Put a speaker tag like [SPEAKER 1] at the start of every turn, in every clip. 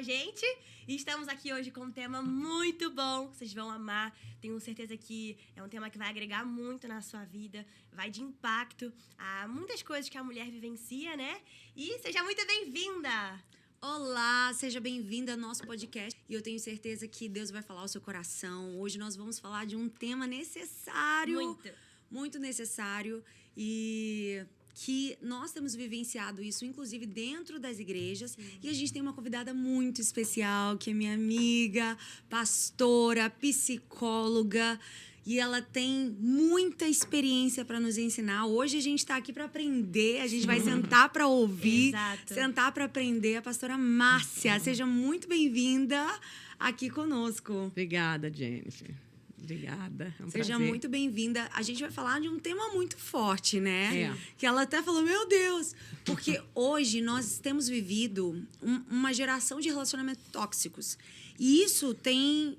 [SPEAKER 1] gente. E estamos aqui hoje com um tema muito bom, vocês vão amar. Tenho certeza que é um tema que vai agregar muito na sua vida, vai de impacto a muitas coisas que a mulher vivencia, né? E seja muito bem-vinda!
[SPEAKER 2] Olá, seja bem-vinda ao nosso podcast. E eu tenho certeza que Deus vai falar ao seu coração. Hoje nós vamos falar de um tema necessário. Muito necessário. E que nós temos vivenciado isso, inclusive dentro das igrejas. E a gente tem uma convidada muito especial, que é minha amiga, pastora, psicóloga. E ela tem muita experiência para nos ensinar. Hoje a gente está aqui para aprender, a gente vai sentar para ouvir, sentar para aprender. A pastora Márcia, seja muito bem-vinda aqui conosco.
[SPEAKER 3] Obrigada, Jennifer. Obrigada. É um
[SPEAKER 2] Seja
[SPEAKER 3] prazer.
[SPEAKER 2] muito bem-vinda. A gente vai falar de um tema muito forte, né?
[SPEAKER 3] É.
[SPEAKER 2] Que ela até falou, meu Deus! Porque hoje nós temos vivido uma geração de relacionamentos tóxicos. E isso tem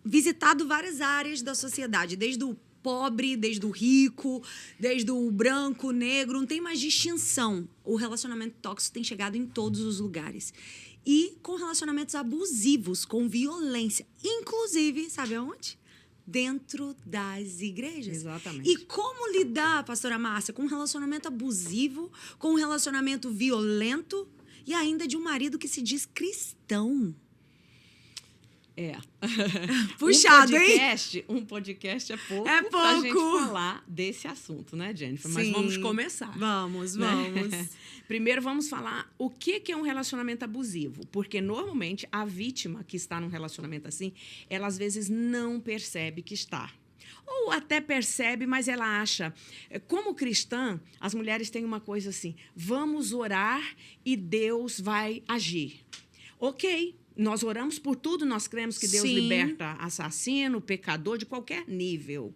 [SPEAKER 2] visitado várias áreas da sociedade, desde o pobre, desde o rico, desde o branco, negro, não tem mais distinção. O relacionamento tóxico tem chegado em todos os lugares. E com relacionamentos abusivos, com violência, inclusive, sabe aonde? Dentro das igrejas.
[SPEAKER 3] Exatamente.
[SPEAKER 2] E como lidar, pastora Márcia, com um relacionamento abusivo, com um relacionamento violento e ainda de um marido que se diz cristão?
[SPEAKER 3] É.
[SPEAKER 2] Puxado,
[SPEAKER 3] Um podcast é pouco,
[SPEAKER 2] É
[SPEAKER 3] pra
[SPEAKER 2] pouco.
[SPEAKER 3] gente falar desse assunto, né, Jennifer? Mas
[SPEAKER 2] Sim.
[SPEAKER 3] vamos começar.
[SPEAKER 2] Vamos.
[SPEAKER 3] Primeiro vamos falar o que é um relacionamento abusivo. Porque, normalmente, a vítima que está num relacionamento assim, ela, às vezes, não percebe que está. Ou até percebe, mas ela acha. Como cristã, as mulheres têm uma coisa assim, vamos orar e Deus vai agir. Ok. Nós oramos por tudo, nós cremos que Deus liberta assassino, pecador, de qualquer nível.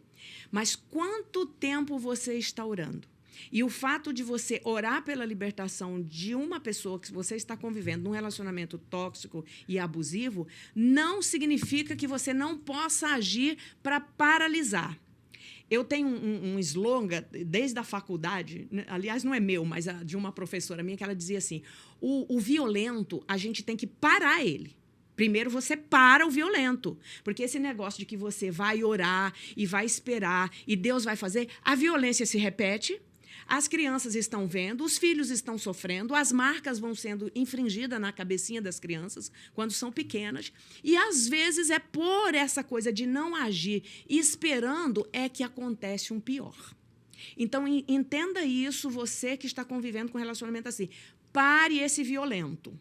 [SPEAKER 3] Mas quanto tempo você está orando? E o fato de você orar pela libertação de uma pessoa que você está convivendo num relacionamento tóxico e abusivo, não significa que você não possa agir para paralisar. Eu tenho um slogan desde a faculdade, aliás, não é meu, mas de uma professora minha, que ela dizia assim, o violento, a gente tem que parar ele. Primeiro você para o violento, porque esse negócio de que você vai orar e vai esperar e Deus vai fazer, a violência se repete, as crianças estão vendo, os filhos estão sofrendo, as marcas vão sendo infringidas na cabecinha das crianças quando são pequenas. E, às vezes, é por essa coisa de não agir esperando é que acontece um pior. Então, entenda isso, você que está convivendo com um relacionamento assim. Pare esse violento.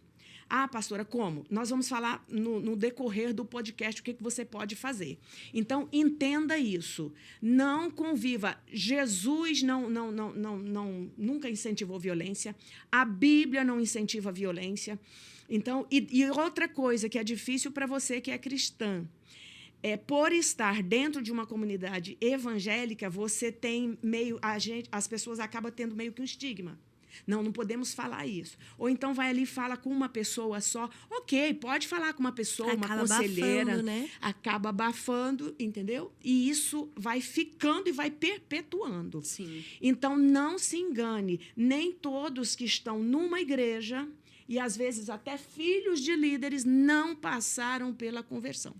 [SPEAKER 3] Ah, pastora, como? Nós vamos falar no decorrer do podcast o que você pode fazer. Então, entenda isso. Não conviva. Jesus nunca incentivou violência. A Bíblia não incentiva a violência. Então, e outra coisa que é difícil para você que é cristã, por estar dentro de uma comunidade evangélica, você tem as pessoas acabam tendo meio que um estigma. Não podemos falar isso. Ou então vai ali e fala com uma pessoa só. Ok, pode falar com uma pessoa, uma conselheira.
[SPEAKER 1] Abafando, né?
[SPEAKER 3] Acaba abafando, entendeu? E isso vai ficando e vai perpetuando.
[SPEAKER 2] Sim.
[SPEAKER 3] Então, não se engane. Nem todos que estão numa igreja, e às vezes até filhos de líderes, não passaram pela conversão.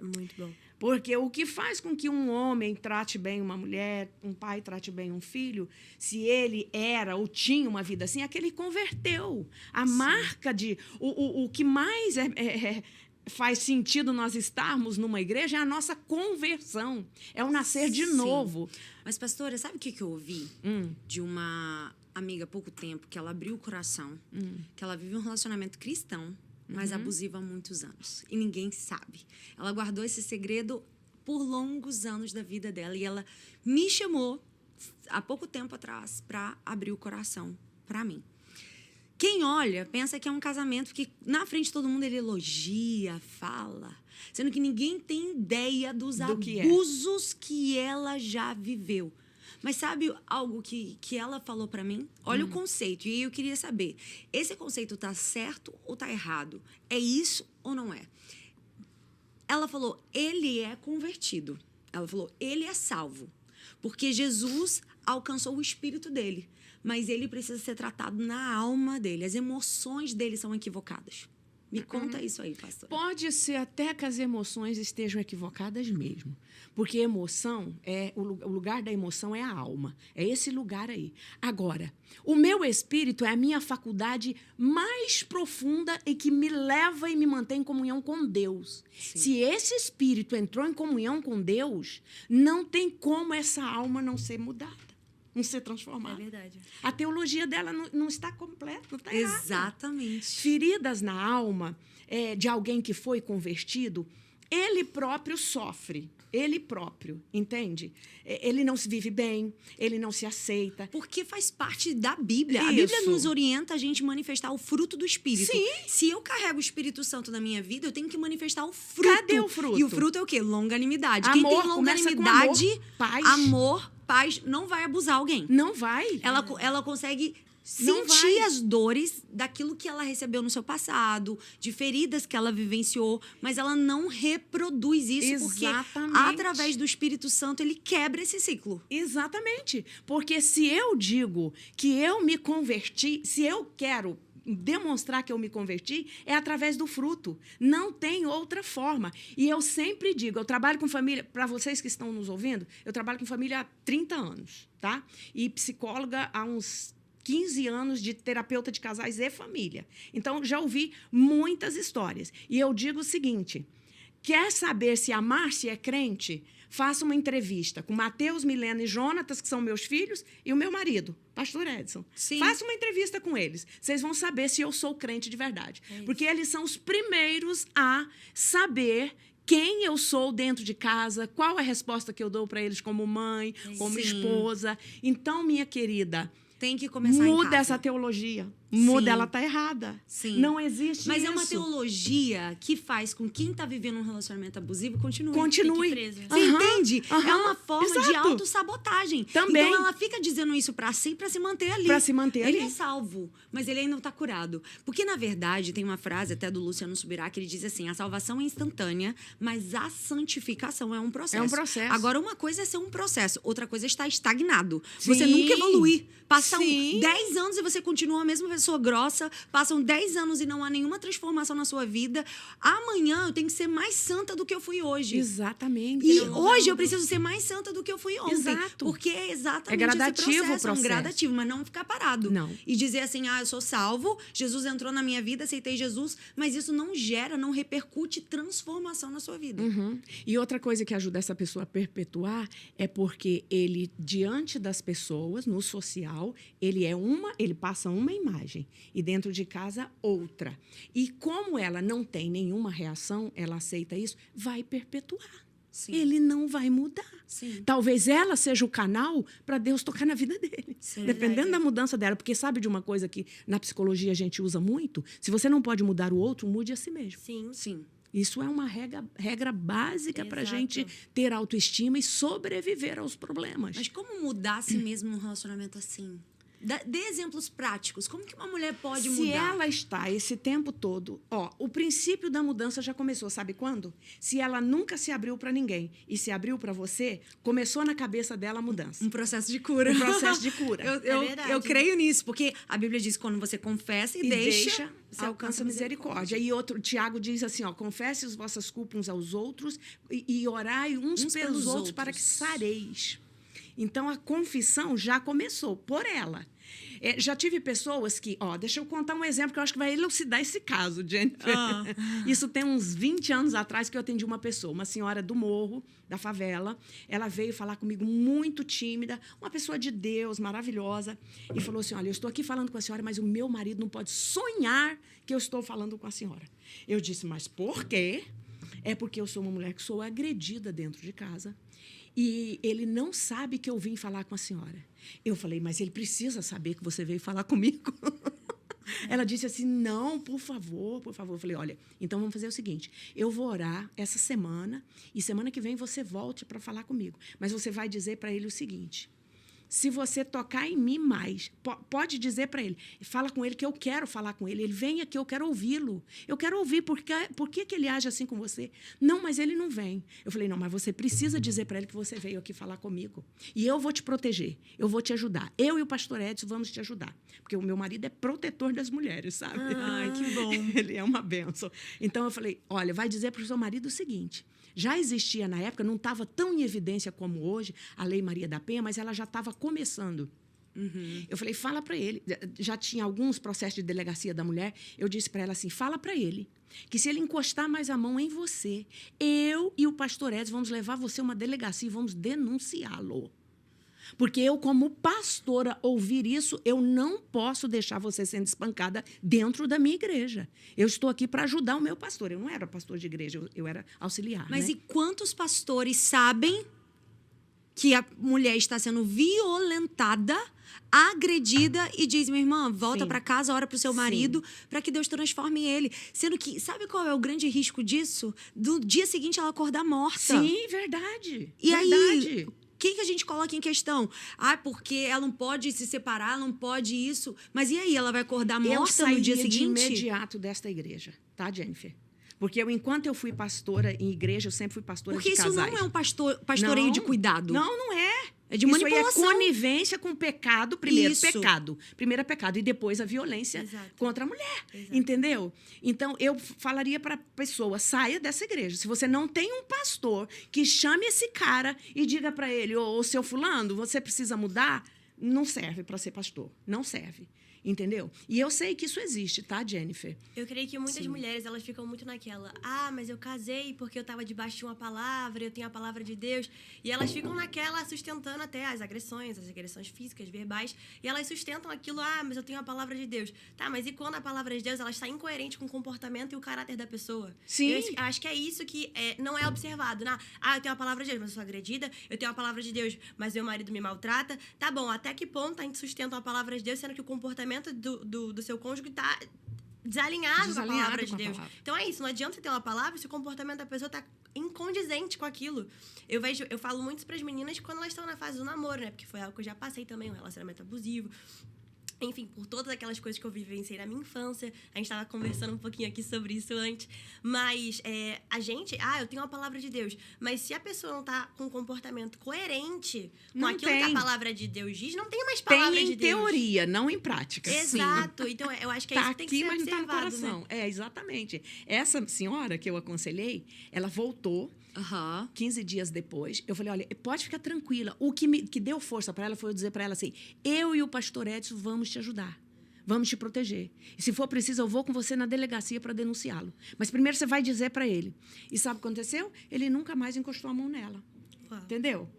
[SPEAKER 1] Muito bom.
[SPEAKER 3] Porque o que faz com que um homem trate bem uma mulher, um pai trate bem um filho, se ele era ou tinha uma vida assim, é que ele converteu. A marca de... O que mais faz sentido nós estarmos numa igreja é a nossa conversão. É o nascer de novo.
[SPEAKER 2] Mas, pastora, sabe o que eu ouvi de uma amiga há pouco tempo, que ela abriu o coração, que ela vive um relacionamento cristão, mas abusiva há muitos anos. E ninguém sabe. Ela guardou esse segredo por longos anos da vida dela. E ela me chamou, há pouco tempo atrás, para abrir o coração para mim. Quem olha, pensa que é um casamento que, na frente de todo mundo, ele elogia, fala. Sendo que ninguém tem ideia dos abusos que ela já viveu. Mas sabe algo que ela falou para mim? Olha o conceito. E eu queria saber, esse conceito tá certo ou tá errado? É isso ou não é? Ela falou, ele é convertido. Ela falou, ele é salvo. Porque Jesus alcançou o espírito dele. Mas ele precisa ser tratado na alma dele. As emoções dele são equivocadas. Me conta isso aí, pastor.
[SPEAKER 3] Pode ser até que as emoções estejam equivocadas mesmo. Porque emoção, o lugar da emoção é a alma. É esse lugar aí. Agora, o meu espírito é a minha faculdade mais profunda e que me leva e me mantém em comunhão com Deus. Sim. Se esse espírito entrou em comunhão com Deus, não tem como essa alma não ser mudada, não ser transformada.
[SPEAKER 1] É verdade.
[SPEAKER 3] A teologia dela não está completa, não está errada.
[SPEAKER 2] Exatamente.
[SPEAKER 3] Feridas na alma de alguém que foi convertido, ele próprio sofre. Ele próprio, entende? Ele não se vive bem, ele não se aceita.
[SPEAKER 2] Porque faz parte da Bíblia.
[SPEAKER 3] Isso.
[SPEAKER 2] A Bíblia nos orienta a gente manifestar o fruto do Espírito.
[SPEAKER 3] Sim.
[SPEAKER 2] Se eu carrego o Espírito Santo na minha vida, eu tenho que manifestar o fruto.
[SPEAKER 3] Cadê o fruto?
[SPEAKER 2] E o fruto é o quê? Longanimidade.
[SPEAKER 3] Amor,
[SPEAKER 2] quem tem longanimidade,
[SPEAKER 3] amor,
[SPEAKER 2] paz, não vai abusar alguém.
[SPEAKER 3] Não vai.
[SPEAKER 2] Ela consegue sentir as dores daquilo que ela recebeu no seu passado, de feridas que ela vivenciou, mas ela não reproduz isso.
[SPEAKER 3] Exatamente.
[SPEAKER 2] Porque através do Espírito Santo ele quebra esse ciclo.
[SPEAKER 3] Exatamente. Porque se eu digo que eu me converti, se eu quero demonstrar que eu me converti, é através do fruto. Não tem outra forma. E eu sempre digo, eu trabalho com família, para vocês que estão nos ouvindo, eu trabalho com família há 30 anos, tá? E psicóloga há uns 15 anos de terapeuta de casais e família. Então, já ouvi muitas histórias. E eu digo o seguinte, quer saber se a Márcia é crente? Faça uma entrevista com Mateus, Milena e Jonatas, que são meus filhos, e o meu marido, pastor Edson.
[SPEAKER 2] Sim.
[SPEAKER 3] Faça uma entrevista com eles. Vocês vão saber se eu sou crente de verdade. Porque eles são os primeiros a saber quem eu sou dentro de casa, qual a resposta que eu dou para eles como mãe, como esposa. Então, minha querida,
[SPEAKER 2] tem que começar em casa.
[SPEAKER 3] Muda essa teologia. Muda, ela tá errada.
[SPEAKER 2] Sim.
[SPEAKER 3] Não existe
[SPEAKER 2] Mas
[SPEAKER 3] isso.
[SPEAKER 2] é uma teologia que faz com quem tá vivendo um relacionamento abusivo continue.
[SPEAKER 3] Continue.
[SPEAKER 1] Preso.
[SPEAKER 2] Você entende? É uma forma de
[SPEAKER 3] Exato.
[SPEAKER 2] autossabotagem.
[SPEAKER 3] Também.
[SPEAKER 2] Então ela fica dizendo isso pra si, pra se manter ali.
[SPEAKER 3] Pra se manter ali.
[SPEAKER 2] Ele é salvo, mas ele ainda não tá curado. Porque, na verdade, tem uma frase até do Luciano Subirá que ele diz assim, a salvação é instantânea, mas a santificação é um processo.
[SPEAKER 3] É um processo.
[SPEAKER 2] Agora, uma coisa é ser um processo, outra coisa é estar estagnado.
[SPEAKER 3] Sim.
[SPEAKER 2] Você nunca evolui. Passam
[SPEAKER 3] Sim.
[SPEAKER 2] 10 anos e você continua a mesma pessoa grossa, passam 10 anos e não há nenhuma transformação na sua vida. Amanhã eu tenho que ser mais santa do que eu fui hoje.
[SPEAKER 3] Exatamente.
[SPEAKER 2] E hoje eu preciso ser mais santa do que eu fui ontem.
[SPEAKER 3] Exato.
[SPEAKER 2] Porque é exatamente
[SPEAKER 3] É gradativo
[SPEAKER 2] esse
[SPEAKER 3] o
[SPEAKER 2] processo. É um
[SPEAKER 3] processo.
[SPEAKER 2] gradativo, mas não ficar parado.
[SPEAKER 3] Não.
[SPEAKER 2] E dizer assim, eu sou salvo, Jesus entrou na minha vida, aceitei Jesus, mas isso não gera, não repercute transformação na sua vida.
[SPEAKER 3] Uhum. E outra coisa que ajuda essa pessoa a perpetuar é porque ele, diante das pessoas, no social, ele passa uma imagem e dentro de casa outra. E como ela não tem nenhuma reação, ela aceita isso, vai perpetuar.
[SPEAKER 2] Sim.
[SPEAKER 3] Ele não vai mudar.
[SPEAKER 2] Sim.
[SPEAKER 3] Talvez ela seja o canal para Deus tocar na vida dele.
[SPEAKER 2] Sim,
[SPEAKER 3] dependendo
[SPEAKER 1] verdade.
[SPEAKER 3] da mudança dela. Porque sabe de uma coisa que na psicologia a gente usa muito? Se você não pode mudar o outro, mude a si mesmo.
[SPEAKER 1] Sim.
[SPEAKER 2] Sim.
[SPEAKER 3] Isso é uma regra básica para a
[SPEAKER 1] Exato.
[SPEAKER 3] gente ter autoestima e sobreviver aos problemas.
[SPEAKER 2] Mas como mudar a si mesmo num relacionamento assim? Dê exemplos práticos. Como que uma mulher pode
[SPEAKER 3] Se
[SPEAKER 2] mudar?
[SPEAKER 3] ela está esse tempo todo... o princípio da mudança já começou, sabe quando? Se ela nunca se abriu para ninguém e se abriu para você, começou na cabeça dela a mudança.
[SPEAKER 2] Um processo de cura.
[SPEAKER 3] Um processo de cura.
[SPEAKER 1] verdade.
[SPEAKER 2] Eu creio nisso, porque a Bíblia diz que quando você confessa e deixa, você
[SPEAKER 3] alcança misericórdia. E outro, Tiago diz assim, confesse as vossas culpas uns aos outros e orai uns pelos outros para que sareis. Então, a confissão já começou por ela. Já tive pessoas que... deixa eu contar um exemplo que eu acho que vai elucidar esse caso, Jennifer. Isso tem uns 20 anos atrás que eu atendi uma pessoa, uma senhora do morro, da favela. Ela veio falar comigo muito tímida, uma pessoa de Deus, maravilhosa, e falou assim, olha, eu estou aqui falando com a senhora, mas o meu marido não pode sonhar que eu estou falando com a senhora. Eu disse, mas por quê? É porque eu sou uma mulher que sou agredida dentro de casa. E ele não sabe que eu vim falar com a senhora. Eu falei, mas ele precisa saber que você veio falar comigo. Ela disse assim, não, por favor, por favor. Eu falei, olha, então vamos fazer o seguinte, eu vou orar essa semana e semana que vem você volte para falar comigo. Mas você vai dizer para ele o seguinte, se você tocar em mim mais, pode dizer para ele, fala com ele que eu quero falar com ele. Ele vem aqui, eu quero ouvi-lo. Eu quero ouvir por que ele age assim com você. Não, mas ele não vem. Eu falei, não, mas você precisa dizer para ele que você veio aqui falar comigo. E eu vou te proteger, eu vou te ajudar. Eu e o pastor Edson vamos te ajudar. Porque o meu marido é protetor das mulheres, sabe?
[SPEAKER 2] Ai, que bom.
[SPEAKER 3] Ele é uma bênção. Então, eu falei, olha, vai dizer para o seu marido o seguinte... Já existia na época, não estava tão em evidência como hoje, a Lei Maria da Penha, mas ela já estava começando. Eu falei, fala para ele. Já tinha alguns processos de delegacia da mulher. Eu disse para ela assim, fala para ele que se ele encostar mais a mão em você, eu e o pastor Edson vamos levar você a uma delegacia e vamos denunciá-lo. Porque eu, como pastora, ouvir isso, eu não posso deixar você sendo espancada dentro da minha igreja. Eu estou aqui para ajudar o meu pastor. Eu não era pastor de igreja, eu era auxiliar.
[SPEAKER 2] Mas
[SPEAKER 3] né?
[SPEAKER 2] e quantos pastores sabem que a mulher está sendo violentada, agredida e diz, minha irmã, volta para casa, ora para o seu marido, para que Deus transforme ele. Sendo que, sabe qual é o grande risco disso? Do dia seguinte ela acordar morta.
[SPEAKER 3] Sim, verdade.
[SPEAKER 2] E
[SPEAKER 3] verdade.
[SPEAKER 2] aí... Quem que a gente coloca em questão? Ah, porque ela não pode se separar, ela não pode isso. Mas e aí, ela vai acordar morta no dia seguinte?
[SPEAKER 3] Eu sairia de imediato desta igreja, tá, Jennifer? Porque enquanto eu fui pastora em igreja, eu sempre fui pastora de casais.
[SPEAKER 2] Porque isso não é um pastoreio de cuidado.
[SPEAKER 3] Não é.
[SPEAKER 2] É de manipulação.
[SPEAKER 3] Isso aí é conivência com o pecado, primeiro
[SPEAKER 2] Isso.
[SPEAKER 3] pecado. Primeiro é pecado e depois a violência
[SPEAKER 1] Exato.
[SPEAKER 3] contra a mulher.
[SPEAKER 1] Exato.
[SPEAKER 3] Entendeu? Então, eu falaria para a pessoa, saia dessa igreja. Se você não tem um pastor que chame esse cara e diga para ele, ô, seu fulano, você precisa mudar, não serve para ser pastor. Não serve. Entendeu? E eu sei que isso existe, tá, Jennifer?
[SPEAKER 1] Eu creio que muitas mulheres, elas ficam muito naquela, mas eu casei porque eu estava debaixo de uma palavra, eu tenho a palavra de Deus. E elas ficam naquela, sustentando até as agressões físicas, verbais, e elas sustentam aquilo, mas eu tenho a palavra de Deus. Tá, mas e quando a palavra de Deus, ela está incoerente com o comportamento e o caráter da pessoa?
[SPEAKER 3] Sim.
[SPEAKER 1] Eu acho que é isso que não é observado. Eu tenho a palavra de Deus, mas eu sou agredida, eu tenho a palavra de Deus, mas meu marido me maltrata. Tá bom, até que ponto a gente sustenta a palavra de Deus, sendo que o comportamento do seu cônjuge está desalinhado com a palavra de Deus. Então é isso, não adianta você ter uma palavra se o comportamento da pessoa está incondizente com aquilo. Eu falo muito para as meninas quando elas estão na fase do namoro, né? Porque foi algo que eu já passei também, um relacionamento abusivo. Enfim, por todas aquelas coisas que eu vivenciei na minha infância. A gente estava conversando um pouquinho aqui sobre isso antes. Mas a gente... eu tenho a palavra de Deus. Mas se a pessoa não está com um comportamento coerente com aquilo que a palavra de Deus diz, não tem mais palavra de Deus.
[SPEAKER 3] Tem em teoria, não em prática.
[SPEAKER 1] Exato. Sim. Então, eu acho que é isso que tem que ser observado. Mas não tá no coração.
[SPEAKER 3] Né? Exatamente. Essa senhora que eu aconselhei, ela voltou... 15 dias depois, eu falei, olha, pode ficar tranquila. O que deu força para ela foi eu dizer para ela assim, eu e o pastor Edson vamos te ajudar. Vamos te proteger. E se for preciso, eu vou com você na delegacia para denunciá-lo. Mas primeiro você vai dizer para ele. E sabe o que aconteceu? Ele nunca mais encostou a mão nela.
[SPEAKER 1] Uau.
[SPEAKER 3] Entendeu?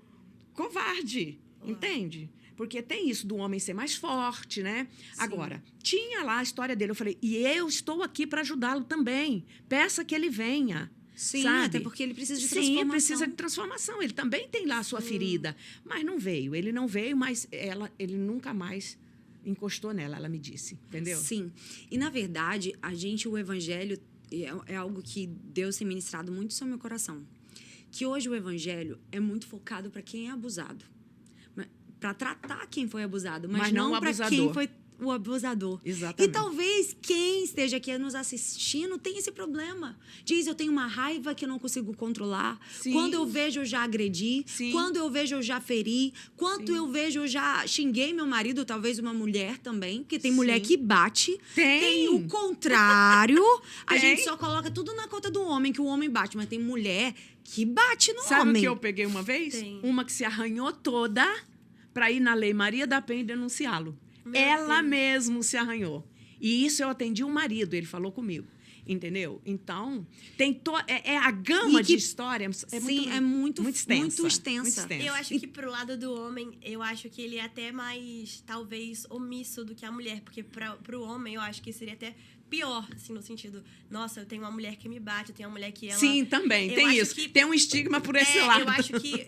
[SPEAKER 3] Covarde. Uau. Entende? Porque tem isso do homem ser mais forte, né? Sim. Agora, tinha lá a história dele. Eu falei, e eu estou aqui para ajudá-lo também. Peça que ele venha.
[SPEAKER 2] Sim,
[SPEAKER 3] sabe?
[SPEAKER 2] até porque ele precisa de transformação.
[SPEAKER 3] Sim, precisa de transformação. Ele também tem lá a sua ferida. Mas não veio. Ele não veio, mas ele nunca mais encostou nela, ela me disse. Entendeu?
[SPEAKER 2] Sim. E, na verdade, o evangelho é algo que Deus tem ministrado muito sobre o meu coração. Que hoje o evangelho é muito focado para quem é abusado. Para tratar quem foi abusado, mas não para quem foi o abusador.
[SPEAKER 3] Exatamente.
[SPEAKER 2] E talvez quem esteja aqui nos assistindo tenha esse problema. Diz, eu tenho uma raiva que eu não consigo controlar.
[SPEAKER 3] Sim.
[SPEAKER 2] Quando eu vejo, eu já agredi.
[SPEAKER 3] Sim.
[SPEAKER 2] Quando eu vejo, eu já feri. Quando eu vejo, eu já xinguei meu marido, talvez uma mulher também, porque tem mulher que bate. Tem o contrário. A gente só coloca tudo na conta do homem, que o homem bate. Mas tem mulher que bate no homem.
[SPEAKER 3] Sabe o que eu peguei uma vez?
[SPEAKER 1] Tem.
[SPEAKER 3] Uma que se arranhou toda para ir na Lei Maria da Penha e denunciá-lo. Ela mesmo se arranhou. E isso eu atendi o marido, ele falou comigo. Entendeu? Então, tem a gama de história
[SPEAKER 2] é muito extensa.
[SPEAKER 1] Eu acho que pro lado do homem, eu acho que ele é até mais, talvez, omisso do que a mulher. Porque pro homem, eu acho que seria até pior, assim, no sentido, nossa, eu tenho uma mulher que me bate, eu tenho uma mulher que ela...
[SPEAKER 3] Sim, também, tem isso. Tem um estigma por esse lado.
[SPEAKER 1] Eu acho que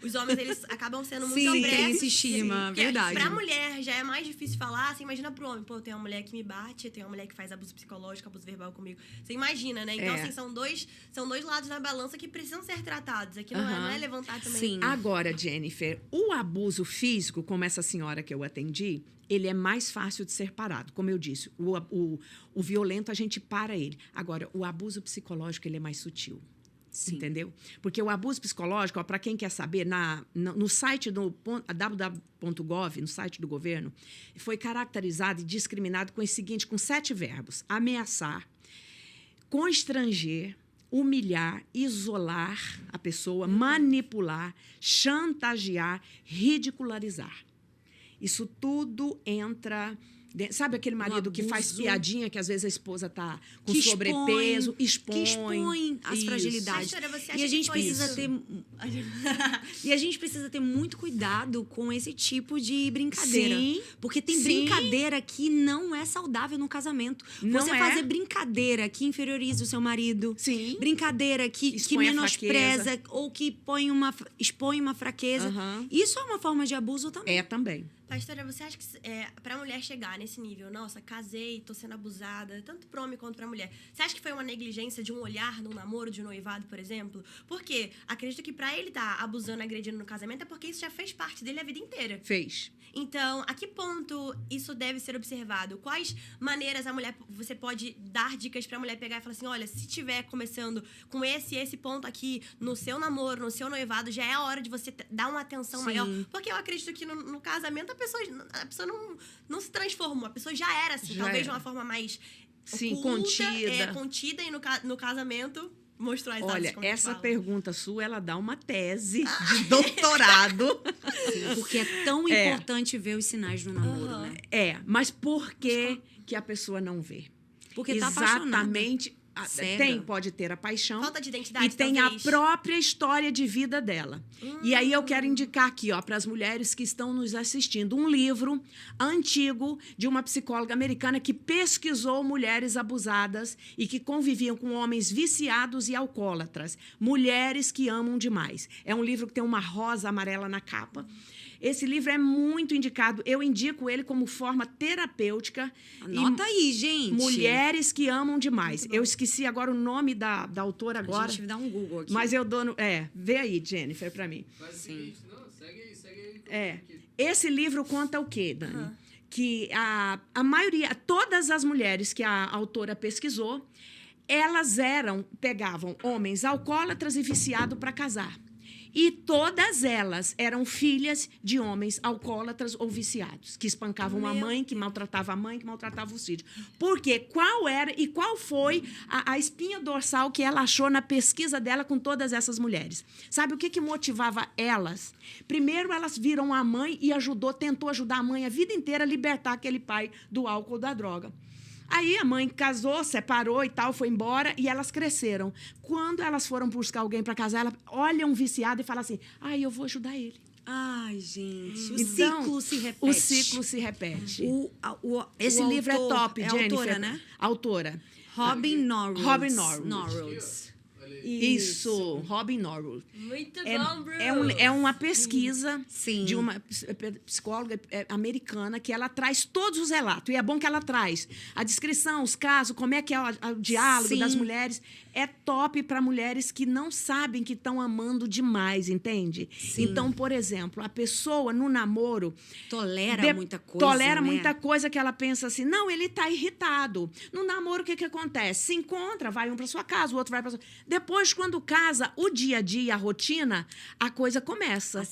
[SPEAKER 1] os homens, eles acabam sendo muito
[SPEAKER 2] Sim,
[SPEAKER 1] opressos.
[SPEAKER 2] tem esse estigma, verdade.
[SPEAKER 1] Pra mulher já é mais difícil falar, você imagina pro homem, pô, tem uma mulher que me bate, tem uma mulher que faz abuso psicológico, abuso verbal comigo. Você imagina, né? Então, assim, são dois lados na balança que precisam ser tratados. Aqui não é levantar também.
[SPEAKER 2] Sim.
[SPEAKER 3] Agora, Jennifer, o abuso físico, como essa senhora que eu atendi, ele é mais fácil de ser parado. Como eu disse, o violento, a gente para ele. Agora, o abuso psicológico, ele é mais sutil. Sim. Entendeu? Porque o abuso psicológico, para quem quer saber, no site do www.gov, no site do governo, foi caracterizado e discriminado com o seguinte, com 7 verbos. Ameaçar, constranger, humilhar, isolar a pessoa, manipular, chantagear, ridicularizar. Isso tudo entra... Sabe aquele marido que faz piadinha, que às vezes a esposa tá com sobrepeso, expõe
[SPEAKER 2] as fragilidades. E a gente precisa ter... E a gente precisa ter muito cuidado com esse tipo de brincadeira.
[SPEAKER 3] Sim,
[SPEAKER 2] porque tem brincadeira que não é saudável no casamento. Você fazer brincadeira que inferioriza o seu marido.
[SPEAKER 3] Sim.
[SPEAKER 2] Brincadeira que menospreza ou que expõe uma fraqueza. Isso é uma forma de abuso também.
[SPEAKER 3] É também.
[SPEAKER 1] Pastora, você acha que pra mulher chegar nesse nível, nossa, casei, tô sendo abusada, tanto pro homem quanto pra mulher, você acha que foi uma negligência de um olhar num namoro, de um noivado, por exemplo? Porque acredito que pra ele tá abusando, agredindo no casamento, é porque isso já fez parte dele a vida inteira.
[SPEAKER 3] Fez.
[SPEAKER 1] Então, a que ponto isso deve ser observado? Quais maneiras você pode dar dicas pra mulher pegar e falar assim, olha, se tiver começando com esse ponto aqui no seu namoro, no seu noivado, já é a hora de você dar uma atenção maior. Porque eu acredito que no casamento a pessoa não se transformou, a pessoa já era assim, talvez de uma forma mais oculta, contida e no casamento mostrou as
[SPEAKER 3] Olha,
[SPEAKER 1] como
[SPEAKER 3] essa pergunta sua, ela dá uma tese de doutorado.
[SPEAKER 2] Sim, porque é tão importante ver os sinais do namoro, né?
[SPEAKER 3] Mas por que a pessoa não vê?
[SPEAKER 2] Porque tá apaixonada.
[SPEAKER 3] Exatamente. Pode ter a paixão.
[SPEAKER 1] Falta de identidade,
[SPEAKER 3] e tem
[SPEAKER 1] talvez.
[SPEAKER 3] A própria história de vida dela. E aí eu quero indicar aqui, para as mulheres que estão nos assistindo, um livro antigo de uma psicóloga americana que pesquisou mulheres abusadas e que conviviam com homens viciados e alcoólatras. Mulheres que amam demais. É um livro que tem uma rosa amarela na capa. Esse livro é muito indicado. Eu indico ele como forma terapêutica.
[SPEAKER 2] Anota aí, gente.
[SPEAKER 3] Mulheres que amam demais. Eu esqueci agora o nome da autora agora.
[SPEAKER 2] A gente dá um Google aqui.
[SPEAKER 3] Mas eu dou... vê aí, Jennifer, pra mim.
[SPEAKER 4] Faz o seguinte, segue aí.
[SPEAKER 3] Esse livro conta o quê, Dani? Que a maioria, todas as mulheres que a autora pesquisou, elas pegavam homens alcoólatras e viciados para casar. E todas elas eram filhas de homens alcoólatras ou viciados, que espancavam a mãe, que maltratavam a mãe, que maltratavam os filhos. Por quê? Qual foi a espinha dorsal que ela achou na pesquisa dela com todas essas mulheres? Sabe o que motivava elas? Primeiro, elas viram a mãe e tentou ajudar a mãe a vida inteira a libertar aquele pai do álcool, da droga. Aí a mãe casou, separou e tal, foi embora e elas cresceram. Quando elas foram buscar alguém para casar, ela olha um viciado e fala assim, eu vou ajudar ele.
[SPEAKER 2] Ai, gente, o
[SPEAKER 3] ciclo
[SPEAKER 2] se repete.
[SPEAKER 3] O ciclo se repete. Esse livro é top, Jennifer.
[SPEAKER 2] Autora, né?
[SPEAKER 3] Autora.
[SPEAKER 2] Robin Norwood.
[SPEAKER 3] Robin Norwood. Isso, Robin Norwood.
[SPEAKER 1] Muito bom, Bruno.
[SPEAKER 3] É uma pesquisa
[SPEAKER 2] de
[SPEAKER 3] uma psicóloga americana que ela traz todos os relatos. E é bom que ela traz a descrição, os casos, como é que é o diálogo das mulheres. É top para mulheres que não sabem que estão amando demais, entende? Então, por exemplo, a pessoa no namoro...
[SPEAKER 2] Tolera muita coisa,
[SPEAKER 3] Tolera muita coisa que ela pensa assim, não, ele está irritado. No namoro, o que acontece? Se encontra, vai um para sua casa, o outro vai para sua... Depois, quando casa, o dia a dia, a rotina, a coisa começa.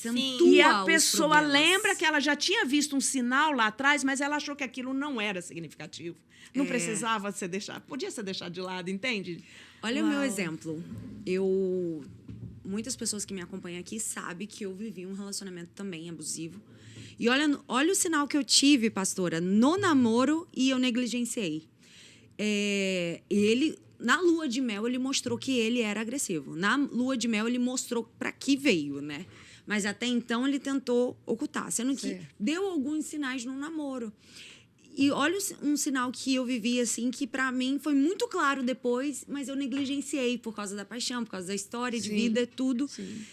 [SPEAKER 3] E a pessoa lembra que ela já tinha visto um sinal lá atrás, mas ela achou que aquilo não era significativo. Não precisava ser deixado. Podia ser deixado de lado, entende?
[SPEAKER 2] Olha o meu exemplo. Muitas pessoas que me acompanham aqui sabem que eu vivi um relacionamento também abusivo. E olha o sinal que eu tive, pastora, no namoro e eu negligenciei. Na lua de mel, ele mostrou que ele era agressivo. Na lua de mel, ele mostrou para que veio, né? Mas até então, ele tentou ocultar, sendo que deu alguns sinais no namoro. E olha um sinal que eu vivi, assim, que pra mim foi muito claro depois, mas eu negligenciei por causa da paixão, por causa da história de vida, tudo.
[SPEAKER 3] Sim.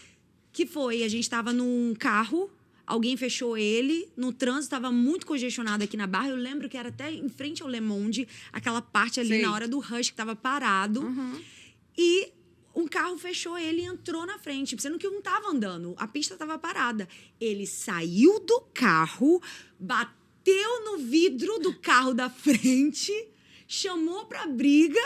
[SPEAKER 2] Que foi, a gente tava num carro, alguém fechou ele, no trânsito, estava muito congestionado aqui na Barra. Eu lembro que era até em frente ao Le Monde, aquela parte ali
[SPEAKER 3] Sei.
[SPEAKER 2] na hora do rush, que estava parado. E um carro fechou ele e entrou na frente, sendo que eu não estava andando, a pista estava parada. Ele saiu do carro, bateu no vidro do carro da frente, chamou pra briga.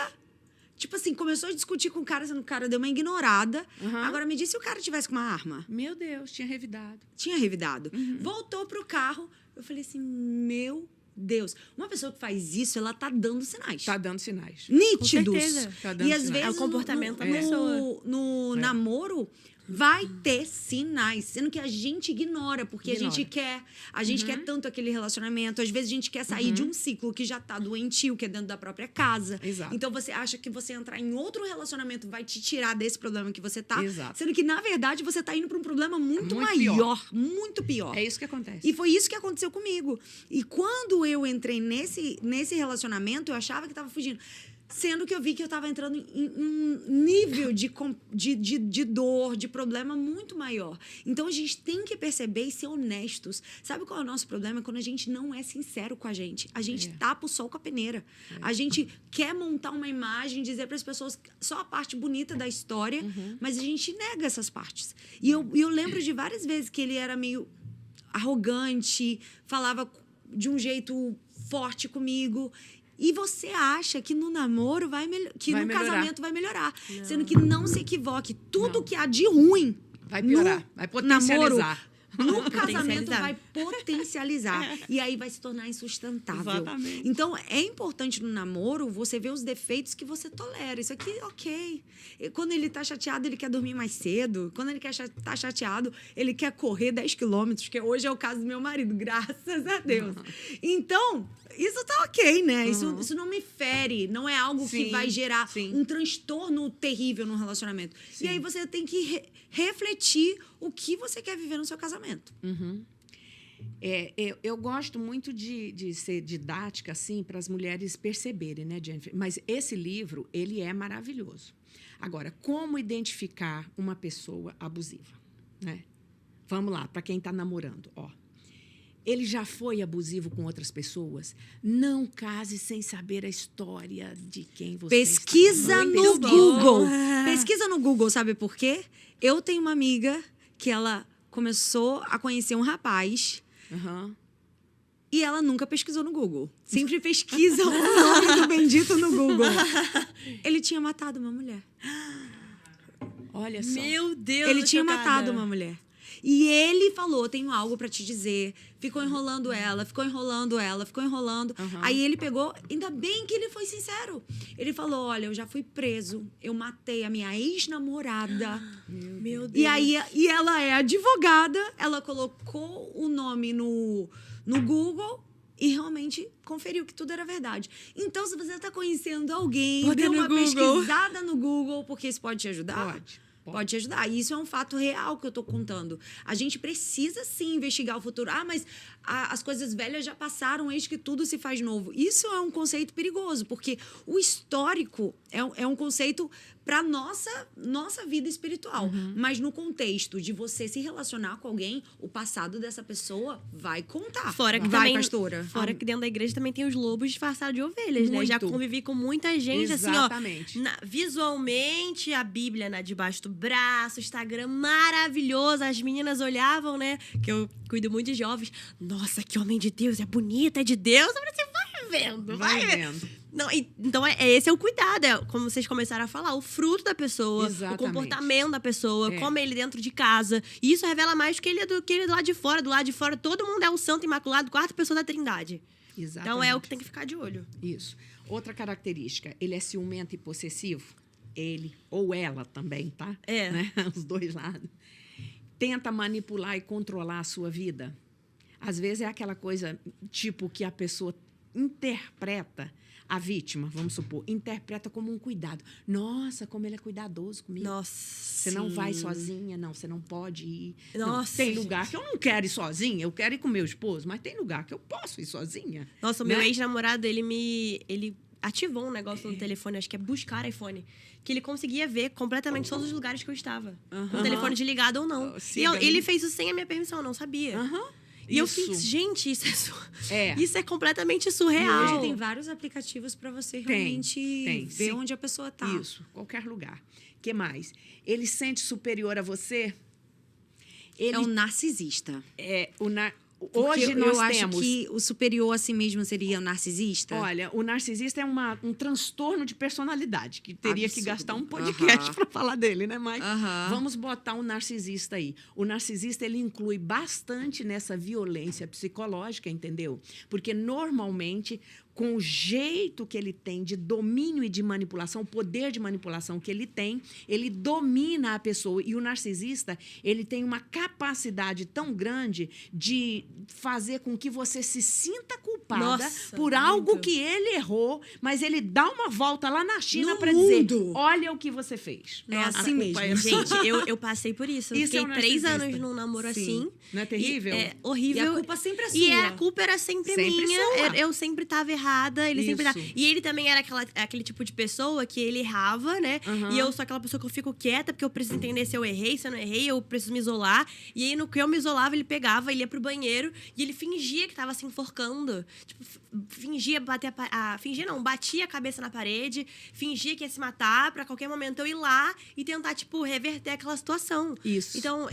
[SPEAKER 2] Tipo assim, começou a discutir com o cara, sendo que o cara deu uma ignorada. Agora, me diz se o cara tivesse com uma arma.
[SPEAKER 3] Meu Deus, tinha revidado.
[SPEAKER 2] Tinha revidado. Voltou pro carro. Eu falei assim, meu Deus. Uma pessoa que faz isso, ela tá dando sinais.
[SPEAKER 3] Tá dando sinais.
[SPEAKER 2] Nítidos.
[SPEAKER 1] Com certeza.
[SPEAKER 3] Tá dando
[SPEAKER 2] E às
[SPEAKER 3] sinais.
[SPEAKER 2] vezes
[SPEAKER 1] É o comportamento da
[SPEAKER 2] no,
[SPEAKER 1] pessoa.
[SPEAKER 2] no namoro vai ter sinais, sendo que a gente ignora, porque
[SPEAKER 3] Ignora.
[SPEAKER 2] a gente quer tanto aquele relacionamento. Às vezes a gente quer sair de um ciclo que já tá doentio, que é dentro da própria casa.
[SPEAKER 3] Exato.
[SPEAKER 2] Então você acha que você entrar em outro relacionamento vai te tirar desse problema que você tá,
[SPEAKER 3] Exato.
[SPEAKER 2] sendo que na verdade você tá indo para um problema muito
[SPEAKER 3] Muito
[SPEAKER 2] maior, muito pior.
[SPEAKER 3] É isso que acontece.
[SPEAKER 2] E foi isso que aconteceu comigo. E quando eu entrei nesse relacionamento, eu achava que estava fugindo. Sendo que eu vi que eu estava entrando em um nível de dor, de problema muito maior. Então, a gente tem que perceber e ser honestos. Sabe qual é o nosso problema? Quando a gente não é sincero com a gente. A gente tapa o sol com a peneira. A gente quer montar uma imagem, dizer para as pessoas só a parte bonita da história, mas a gente nega essas partes. E eu lembro de várias vezes que ele era meio arrogante, falava de um jeito forte comigo. E você acha que no namoro vai casamento vai melhorar.
[SPEAKER 1] Não.
[SPEAKER 2] Sendo que não se equivoque. Tudo que há de ruim
[SPEAKER 3] Vai piorar, vai potencializar.
[SPEAKER 2] no casamento vai potencializar. E aí vai se tornar insustentável.
[SPEAKER 3] Exatamente.
[SPEAKER 2] Então, é importante no namoro você ver os defeitos que você tolera. Isso aqui, ok. Quando ele tá chateado, ele quer dormir mais cedo. Quando ele tá chateado, ele quer correr 10 quilômetros, que hoje é o caso do meu marido, graças a Deus. Então, isso tá ok, né? Isso não me fere. Não é algo que
[SPEAKER 3] Sim,
[SPEAKER 2] vai gerar
[SPEAKER 3] sim.
[SPEAKER 2] um transtorno terrível no relacionamento. E aí você tem que refletir o que você quer viver no seu casamento.
[SPEAKER 3] Eu gosto muito de ser didática, assim, para as mulheres perceberem, né, Jennifer? Mas esse livro, ele é maravilhoso. Agora, como identificar uma pessoa abusiva, né? Vamos lá, para quem está namorando, ó. Ele já foi abusivo com outras pessoas? Não case sem saber a história de quem você
[SPEAKER 2] Pesquisa
[SPEAKER 3] está.
[SPEAKER 2] no Google. Pesquisa no Google, sabe por quê? Eu tenho uma amiga que ela começou a conhecer um rapaz e ela nunca pesquisou no Google. Sempre pesquisa o nome do bendito no Google. Ele tinha matado uma mulher.
[SPEAKER 3] Olha só.
[SPEAKER 1] Meu Deus,
[SPEAKER 2] Ele
[SPEAKER 1] tô
[SPEAKER 2] tinha
[SPEAKER 1] chocada.
[SPEAKER 2] matado uma mulher. E ele falou, tenho algo pra te dizer. Ficou enrolando ela, ficou enrolando ela, ficou enrolando. Aí ele pegou, ainda bem que ele foi sincero. Ele falou, olha, eu já fui preso, eu matei a minha ex-namorada.
[SPEAKER 1] Meu Deus.
[SPEAKER 2] E aí, e ela é advogada, ela colocou o nome no Google e realmente conferiu que tudo era verdade. Então, se você está conhecendo alguém,
[SPEAKER 1] Bota
[SPEAKER 2] dê
[SPEAKER 1] no
[SPEAKER 2] uma
[SPEAKER 1] Google.
[SPEAKER 2] pesquisada no Google, porque isso pode te ajudar. Pode te ajudar. E isso é um fato real que eu tô contando. A gente precisa, sim, investigar o futuro. Ah, mas as coisas velhas já passaram, eis que tudo se faz novo. Isso é um conceito perigoso, porque o histórico é um conceito para nossa vida espiritual. Mas no contexto de você se relacionar com alguém, o passado dessa pessoa vai contar.
[SPEAKER 1] Fora que
[SPEAKER 2] vai,
[SPEAKER 1] também,
[SPEAKER 2] pastora.
[SPEAKER 1] Fora que dentro da igreja também tem os lobos disfarçados de ovelhas, né? Já
[SPEAKER 3] Muito.
[SPEAKER 1] convivi com muita gente,
[SPEAKER 3] Exatamente.
[SPEAKER 1] assim, ó. Visualmente, a Bíblia debaixo do braço, Instagram maravilhoso. As meninas olhavam, né? Que eu cuido muito de jovens. Nossa, que homem de Deus, é bonita, é de Deus. Eu falei assim, vai vendo, vai vendo. Não, então, esse é o cuidado, como vocês começaram a falar, o fruto da pessoa,
[SPEAKER 3] Exatamente.
[SPEAKER 1] o comportamento da pessoa, como é ele dentro de casa. E isso revela mais do que ele é do lado de fora. Do lado de fora, todo mundo é um santo imaculado, quarta pessoa da Trindade.
[SPEAKER 3] Exatamente.
[SPEAKER 1] Então, é o que tem que ficar de olho.
[SPEAKER 3] Isso. Outra característica, ele é ciumento e possessivo. Ele, ou ela também, tá?
[SPEAKER 1] É.
[SPEAKER 3] Né? Os dois lados. Tenta manipular e controlar a sua vida. Às vezes é aquela coisa, tipo, que a pessoa interpreta a vítima, vamos supor, interpreta como um cuidado. Nossa, como ele é cuidadoso comigo.
[SPEAKER 1] Nossa.
[SPEAKER 3] Você não vai sozinha, não. Você não pode ir.
[SPEAKER 1] Nossa,
[SPEAKER 3] não, tem lugar que eu não quero ir sozinha. Eu quero ir com meu esposo. Mas tem lugar que eu posso ir sozinha.
[SPEAKER 1] Nossa, o meu ex-namorado, ele ativou um negócio no telefone, acho que é buscar iPhone. Que ele conseguia ver completamente todos os lugares que eu estava. Com o telefone desligado ou não. E ele fez isso sem a minha permissão, eu não sabia. E eu fiz, gente, isso é completamente surreal.
[SPEAKER 2] Hoje tem vários aplicativos para você realmente ver onde a pessoa tá.
[SPEAKER 3] Isso, qualquer lugar. O que mais? Ele sente superior a você?
[SPEAKER 2] É um narcisista.
[SPEAKER 3] Hoje nós
[SPEAKER 2] eu
[SPEAKER 3] temos...
[SPEAKER 2] acho que o superior a si mesmo seria o narcisista.
[SPEAKER 3] Olha, o narcisista é um transtorno de personalidade, que teria
[SPEAKER 2] Absurdo.
[SPEAKER 3] que gastar um podcast para falar dele, né? Mas vamos botar um narcisista aí. O narcisista, ele inclui bastante nessa violência psicológica, entendeu? Porque, normalmente, com o jeito que ele tem de domínio e de manipulação, o poder de manipulação que ele tem, ele domina a pessoa. E o narcisista, ele tem uma capacidade tão grande de fazer com que você se sinta culpada por algo que ele errou, mas ele dá uma volta lá na China para dizer, olha o que você fez.
[SPEAKER 1] É assim mesmo. Gente, eu passei por isso. Eu fiquei 3 anos num namoro assim.
[SPEAKER 3] Não é terrível?
[SPEAKER 1] É horrível.
[SPEAKER 2] E a culpa sempre é sua.
[SPEAKER 1] E a culpa era sempre minha.
[SPEAKER 3] Sua.
[SPEAKER 1] Eu sempre estava errada, ele sempre tava... E ele também era aquele tipo de pessoa que ele errava, né? E eu sou aquela pessoa que eu fico quieta, porque eu preciso entender se eu errei, se eu não errei, eu preciso me isolar. E aí, no que eu me isolava, ele pegava, ele ia pro banheiro e ele fingia que tava se enforcando. Tipo, fingia batia a cabeça na parede, fingia que ia se matar pra qualquer momento eu ir lá e tentar, tipo, reverter aquela situação.
[SPEAKER 3] Isso.
[SPEAKER 1] Então,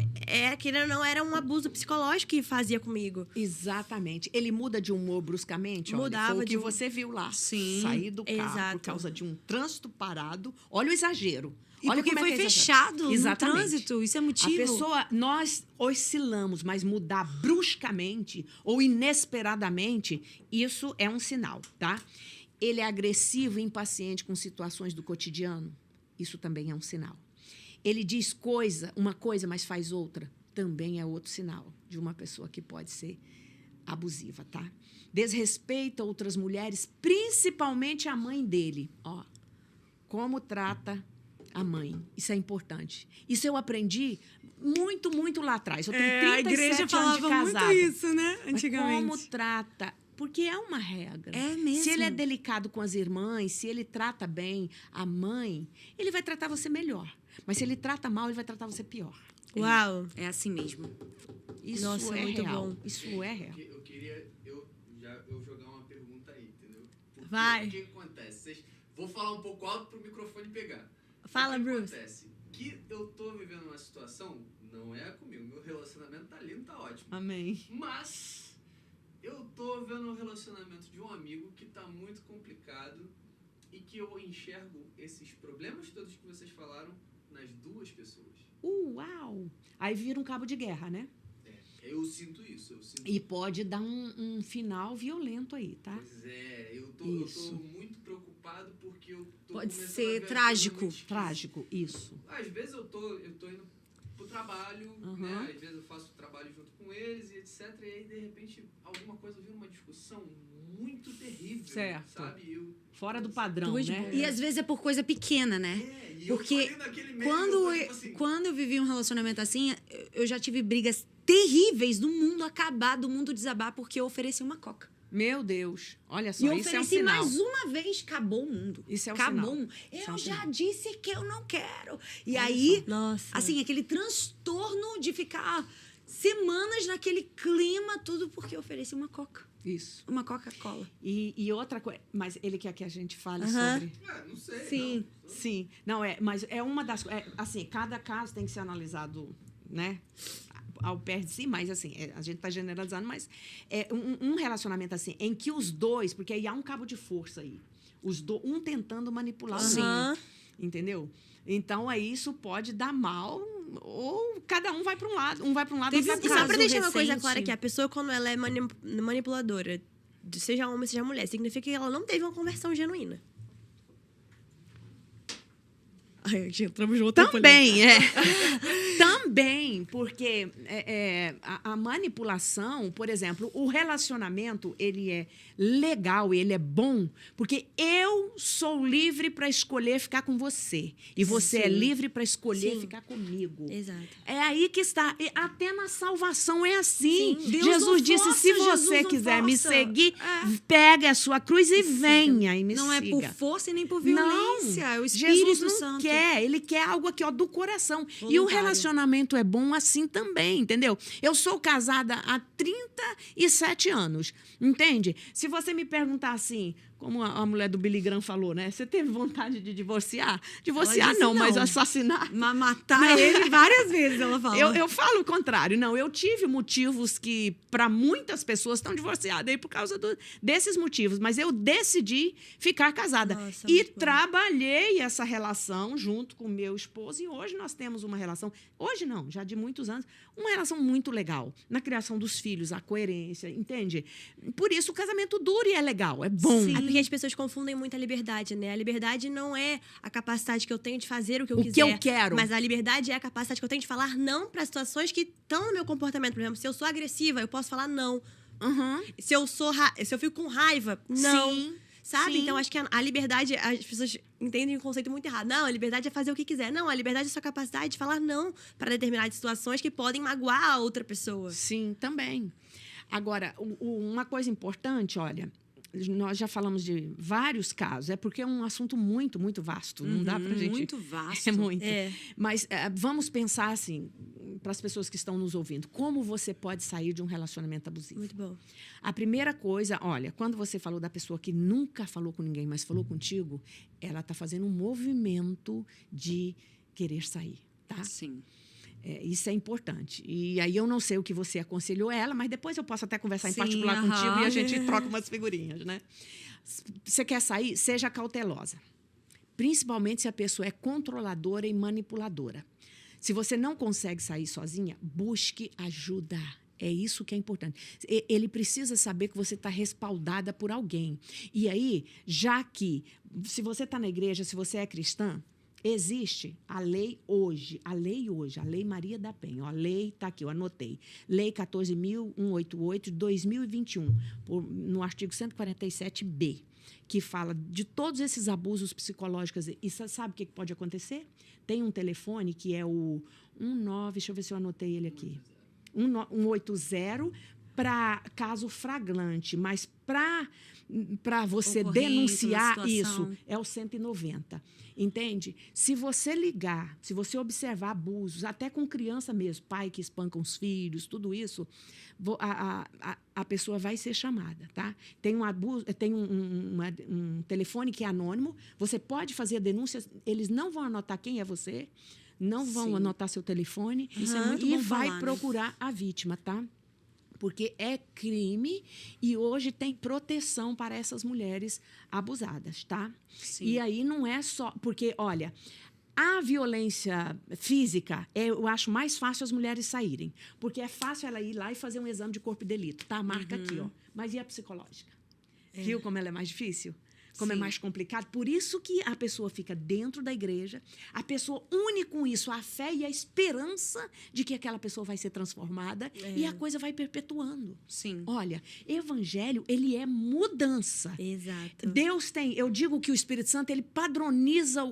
[SPEAKER 1] não era um abuso psicológico que fazia comigo.
[SPEAKER 3] Exatamente. Ele muda de humor bruscamente?
[SPEAKER 1] Mudava.
[SPEAKER 3] Olha, foi o que você viu lá.
[SPEAKER 2] Sim.
[SPEAKER 3] Sair do carro por causa de um trânsito parado. Olha o exagero.
[SPEAKER 2] E
[SPEAKER 3] olha
[SPEAKER 2] porque
[SPEAKER 3] como
[SPEAKER 2] foi
[SPEAKER 3] é
[SPEAKER 2] fechado no
[SPEAKER 3] Exatamente.
[SPEAKER 2] trânsito. Isso é motivo.
[SPEAKER 3] A pessoa, nós oscilamos, mas mudar bruscamente ou inesperadamente, isso é um sinal, tá? Ele é agressivo e impaciente com situações do cotidiano. Isso também é um sinal. Ele diz uma coisa, mas faz outra. Também é outro sinal de uma pessoa que pode ser abusiva, tá? Desrespeita outras mulheres, principalmente a mãe dele. Ó, como trata a mãe. Isso é importante. Isso eu aprendi muito, muito lá atrás. Eu tenho 37
[SPEAKER 2] a igreja
[SPEAKER 3] anos de
[SPEAKER 2] falava
[SPEAKER 3] casada.
[SPEAKER 2] muito isso, né? Antigamente.
[SPEAKER 3] Mas como trata... Porque é uma regra.
[SPEAKER 2] É mesmo.
[SPEAKER 3] Se ele é delicado com as irmãs, se ele trata bem a mãe, ele vai tratar você melhor. Mas se ele trata mal, ele vai tratar você pior.
[SPEAKER 1] Uau!
[SPEAKER 2] É assim mesmo.
[SPEAKER 3] Isso
[SPEAKER 1] Nossa,
[SPEAKER 3] é
[SPEAKER 1] muito
[SPEAKER 3] real.
[SPEAKER 1] bom.
[SPEAKER 3] Isso é real.
[SPEAKER 4] Eu queria jogar uma pergunta aí, entendeu?
[SPEAKER 1] Vai.
[SPEAKER 4] O que acontece? Vou falar um pouco alto pro microfone pegar.
[SPEAKER 1] Fala,
[SPEAKER 4] o que
[SPEAKER 1] Bruce.
[SPEAKER 4] acontece? Que eu tô vivendo uma situação, não é comigo, meu relacionamento tá lindo, tá ótimo.
[SPEAKER 3] Amém.
[SPEAKER 4] Mas eu tô vendo um relacionamento de um amigo que tá muito complicado e que eu enxergo esses problemas todos que vocês falaram nas duas pessoas.
[SPEAKER 3] Uau! Aí vira um cabo de guerra, né?
[SPEAKER 4] Eu sinto isso.
[SPEAKER 3] E pode dar um final violento aí, tá?
[SPEAKER 4] Pois é, eu tô muito preocupado porque eu tô
[SPEAKER 2] Pode
[SPEAKER 4] começando a
[SPEAKER 2] ser
[SPEAKER 4] ver
[SPEAKER 2] trágico.
[SPEAKER 4] as coisas muito
[SPEAKER 3] Trágico, isso.
[SPEAKER 4] Às vezes eu tô indo pro trabalho, né? Às vezes eu faço trabalho junto com eles e etc. E aí, de repente, alguma coisa vira uma discussão muito terrível,
[SPEAKER 3] Certo.
[SPEAKER 4] sabe?
[SPEAKER 3] Fora do padrão, né?
[SPEAKER 2] E às vezes é por coisa pequena, né?
[SPEAKER 4] E
[SPEAKER 2] Porque
[SPEAKER 4] eu tô ali naquele meio, tipo assim,
[SPEAKER 2] quando eu vivi um relacionamento assim, eu já tive brigas terríveis do mundo acabar, do mundo desabar, porque eu ofereci uma coca.
[SPEAKER 3] Meu Deus. Olha só,
[SPEAKER 2] E eu
[SPEAKER 3] isso é um
[SPEAKER 2] ofereci
[SPEAKER 3] sinal.
[SPEAKER 2] mais uma vez, acabou o mundo.
[SPEAKER 3] Isso é um
[SPEAKER 2] acabou.
[SPEAKER 3] sinal.
[SPEAKER 2] Eu
[SPEAKER 3] Isso é um
[SPEAKER 2] já
[SPEAKER 3] sinal.
[SPEAKER 2] disse que eu não quero. E aí,
[SPEAKER 1] Nossa.
[SPEAKER 2] assim, aquele transtorno de ficar semanas naquele clima, tudo porque eu ofereci uma coca.
[SPEAKER 3] Isso.
[SPEAKER 2] Uma Coca-Cola.
[SPEAKER 3] E outra coisa, mas ele quer que a gente fale
[SPEAKER 1] Aham.
[SPEAKER 3] sobre...
[SPEAKER 4] não sei.
[SPEAKER 2] Sim.
[SPEAKER 3] Sim, mas é uma das... assim, cada caso tem que ser analisado, né, ao pé de si, mas assim, a gente está generalizando, mas é um relacionamento assim, em que os dois, porque aí há um cabo de força aí, um tentando manipular o outro, entendeu? Então, aí isso pode dar mal, ou cada um vai para um lado,
[SPEAKER 2] Teve
[SPEAKER 3] e vai para
[SPEAKER 2] um
[SPEAKER 3] outro.
[SPEAKER 1] E só pra
[SPEAKER 2] caso
[SPEAKER 1] deixar uma coisa
[SPEAKER 2] recente.
[SPEAKER 1] clara, que a pessoa, quando ela é manipuladora, seja homem, seja mulher, significa que ela não teve uma conversão genuína. Ai, entramos no outro
[SPEAKER 3] Também, Também, porque a manipulação, por exemplo, o relacionamento, ele é legal, ele é bom, porque eu sou livre para escolher ficar com você. E você é livre para escolher ficar comigo.
[SPEAKER 1] Exato.
[SPEAKER 3] É aí que está. E até na salvação é assim.
[SPEAKER 2] Sim. Deus
[SPEAKER 3] Jesus
[SPEAKER 2] não
[SPEAKER 3] disse,
[SPEAKER 2] força,
[SPEAKER 3] se
[SPEAKER 2] Jesus
[SPEAKER 3] você
[SPEAKER 2] não
[SPEAKER 3] quiser me
[SPEAKER 2] força.
[SPEAKER 3] seguir, pegue a sua cruz e
[SPEAKER 2] Siga.
[SPEAKER 3] venha e me
[SPEAKER 2] Não
[SPEAKER 3] siga.
[SPEAKER 2] é por força e nem por violência. É o Espírito
[SPEAKER 3] Jesus não
[SPEAKER 2] Santo.
[SPEAKER 3] quer, ele quer algo aqui, ó, do coração. E o
[SPEAKER 2] Voluntário.
[SPEAKER 3] relacionamento é bom assim também, entendeu? Eu sou casada há 37 anos, entende? Se você me perguntar assim, como a mulher do Billy Graham falou, né? Você teve vontade de divorciar? Divorciar
[SPEAKER 2] disse
[SPEAKER 3] não, mas
[SPEAKER 2] não.
[SPEAKER 3] assassinar.
[SPEAKER 2] Matar ele várias vezes, ela fala.
[SPEAKER 3] Eu falo o contrário. Não, eu tive motivos que, para muitas pessoas, estão divorciadas aí por causa desses motivos. Mas eu decidi ficar casada.
[SPEAKER 1] Nossa,
[SPEAKER 3] e
[SPEAKER 1] muito bom.
[SPEAKER 3] trabalhei essa relação junto com meu esposo. E hoje nós temos uma relação... Hoje não, já de muitos anos. Uma relação muito legal. Na criação dos filhos, a coerência, entende? Por isso o casamento dura e é legal, é bom.
[SPEAKER 1] É porque as pessoas confundem muito a liberdade, né? A liberdade não é a capacidade que eu tenho de fazer o que eu
[SPEAKER 3] O
[SPEAKER 1] quiser.
[SPEAKER 3] que eu quero.
[SPEAKER 1] Mas a liberdade é a capacidade que eu tenho de falar não para situações que estão no meu comportamento. Por exemplo, se eu sou agressiva, eu posso falar não.
[SPEAKER 3] Uhum.
[SPEAKER 1] Se eu fico com raiva, não.
[SPEAKER 3] Sim.
[SPEAKER 1] Sabe?
[SPEAKER 3] Sim.
[SPEAKER 1] Então, acho que a liberdade, as pessoas entendem o conceito muito errado. Não, a liberdade é fazer o que quiser. Não, a liberdade é a sua capacidade de falar não para determinadas situações que podem magoar a outra pessoa.
[SPEAKER 3] Sim, também. Agora, uma coisa importante, olha, nós já falamos de vários casos, é porque é um assunto muito, muito vasto. Não dá pra gente...
[SPEAKER 2] Muito vasto.
[SPEAKER 3] É muito.
[SPEAKER 1] É.
[SPEAKER 3] Mas vamos pensar assim, para as pessoas que estão nos ouvindo, como você pode sair de um relacionamento abusivo?
[SPEAKER 1] Muito bom.
[SPEAKER 3] A primeira coisa, olha, quando você falou da pessoa que nunca falou com ninguém, mas falou contigo, ela está fazendo um movimento de querer sair, tá?
[SPEAKER 2] Sim.
[SPEAKER 3] Isso é importante. E aí eu não sei o que você aconselhou ela, mas depois eu posso até conversar em
[SPEAKER 2] Sim,
[SPEAKER 3] particular
[SPEAKER 2] aham.
[SPEAKER 3] contigo e a gente troca umas figurinhas, né? Você quer sair? Seja cautelosa. Principalmente se a pessoa é controladora e manipuladora. Se você não consegue sair sozinha, busque ajuda. É isso que é importante. Ele precisa saber que você está respaldada por alguém. E aí, já que, se você está na igreja, se você é cristã, existe a lei hoje, a Lei Maria da Penha, ó, a lei está aqui, eu anotei, Lei 14.188 de 2021, no artigo 147b, que fala de todos esses abusos psicológicos. E sabe o que pode acontecer? Tem um telefone que é o 19, deixa eu ver se eu anotei ele aqui, 180 para caso flagrante, mas para você
[SPEAKER 2] Ocorrência,
[SPEAKER 3] denunciar
[SPEAKER 2] uma situação.
[SPEAKER 3] isso, é o 190. Entende? Se você ligar, se você observar abusos, até com criança mesmo, pai que espanca os filhos, tudo isso, a pessoa vai ser chamada, tá? Tem um abuso, tem um telefone que é anônimo, você pode fazer denúncias, eles não vão anotar quem é você, não vão
[SPEAKER 2] Sim.
[SPEAKER 3] anotar seu telefone
[SPEAKER 2] Isso é muito
[SPEAKER 3] e
[SPEAKER 2] bom
[SPEAKER 3] vai
[SPEAKER 2] falar, né?
[SPEAKER 3] procurar a vítima, tá? Porque é crime e hoje tem proteção para essas mulheres abusadas, tá?
[SPEAKER 2] Sim.
[SPEAKER 3] E aí não é só... Porque, olha, a violência física, eu acho mais fácil as mulheres saírem. Porque é fácil ela ir lá e fazer um exame de corpo de delito, tá? Marca aqui, ó. Mas e a psicológica? Viu como ela é mais difícil? Como é
[SPEAKER 2] Sim.
[SPEAKER 3] mais complicado. Por isso que a pessoa fica dentro da igreja, a pessoa une com isso a fé e a esperança de que aquela pessoa vai ser transformada e a coisa vai perpetuando.
[SPEAKER 2] Sim.
[SPEAKER 3] Olha, evangelho, ele é mudança.
[SPEAKER 1] Exato.
[SPEAKER 3] Deus tem, eu digo que o Espírito Santo, ele padroniza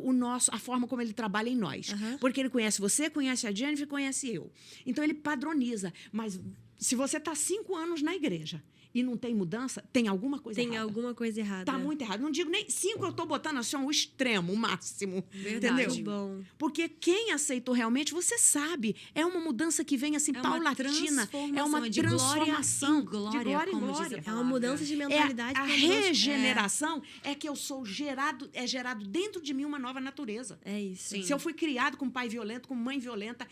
[SPEAKER 3] a forma como ele trabalha em nós.
[SPEAKER 1] Aham.
[SPEAKER 3] Porque ele conhece você, conhece a Jennifer, conhece eu. Então, ele padroniza. Mas se você está 5 anos na igreja e não tem mudança, tem alguma coisa
[SPEAKER 1] Tem
[SPEAKER 3] errada.
[SPEAKER 1] alguma coisa errada.
[SPEAKER 3] Tá muito errado. Não digo nem 5, eu tô botando assim, o extremo, o máximo.
[SPEAKER 2] Verdade.
[SPEAKER 3] Entendeu?
[SPEAKER 1] Muito bom.
[SPEAKER 3] Porque quem aceitou realmente, você sabe, é uma mudança que vem assim,
[SPEAKER 2] É uma
[SPEAKER 3] paulatina. É uma
[SPEAKER 2] transformação, de glória
[SPEAKER 3] transformação.
[SPEAKER 2] em glória,
[SPEAKER 3] de glória em
[SPEAKER 2] como diz a
[SPEAKER 3] glória.
[SPEAKER 1] É uma mudança de
[SPEAKER 3] É
[SPEAKER 1] mentalidade.
[SPEAKER 3] a
[SPEAKER 1] que Deus-
[SPEAKER 3] regeneração é que eu sou gerado dentro de mim uma nova natureza.
[SPEAKER 1] É isso.
[SPEAKER 2] Sim.
[SPEAKER 3] Se eu fui criado com pai violento, com mãe violenta,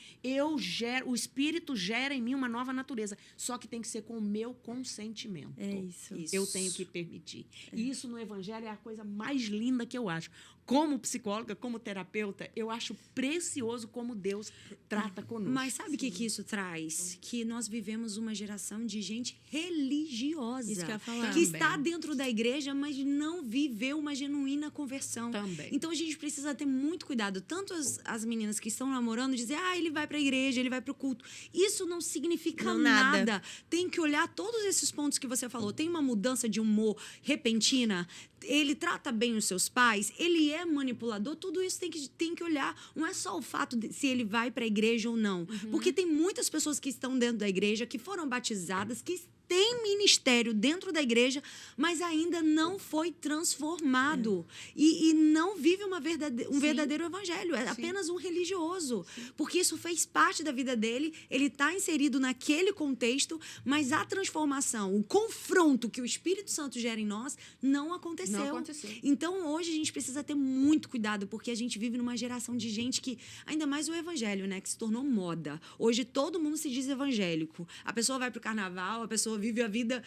[SPEAKER 3] o Espírito gera em mim uma nova natureza. Só que tem que ser com o meu consentimento.
[SPEAKER 1] É isso.
[SPEAKER 3] Eu tenho que permitir. E isso no Evangelho é a coisa mais linda que eu acho. como psicóloga, como terapeuta, eu acho precioso como Deus trata conosco.
[SPEAKER 2] Mas sabe o que isso traz? Que nós vivemos uma geração de gente religiosa.
[SPEAKER 1] Isso que eu ia falar.
[SPEAKER 2] Que
[SPEAKER 3] Também.
[SPEAKER 2] está dentro da igreja, mas não viveu uma genuína conversão.
[SPEAKER 3] Também.
[SPEAKER 2] Então a gente precisa ter muito cuidado. Tanto as meninas que estão namorando, dizer, ele vai para a igreja, ele vai para o culto. Isso não significa
[SPEAKER 1] Não,
[SPEAKER 2] nada.
[SPEAKER 1] nada.
[SPEAKER 2] Tem que olhar todos esses pontos que você falou. Tem uma mudança de humor repentina. Ele trata bem os seus pais, ele é manipulador, tudo isso tem que olhar. Não é só o fato de se ele vai para a igreja ou não. Porque tem muitas pessoas que estão dentro da igreja, que foram batizadas, que têm ministério dentro da igreja, mas ainda não foi transformado. E não vive um verdadeiro evangelho. É apenas um religioso. Porque isso fez parte da vida dele, ele está inserido naquele contexto, mas a transformação, o confronto que o Espírito Santo gera em nós, não aconteceu.
[SPEAKER 3] Não aconteceu.
[SPEAKER 2] Então, hoje, a gente precisa ter muito cuidado, porque a gente vive numa geração de gente que, ainda mais o evangelho, né, que se tornou moda. Hoje, todo mundo se diz evangélico. A pessoa vai pro carnaval, a pessoa vive a vida,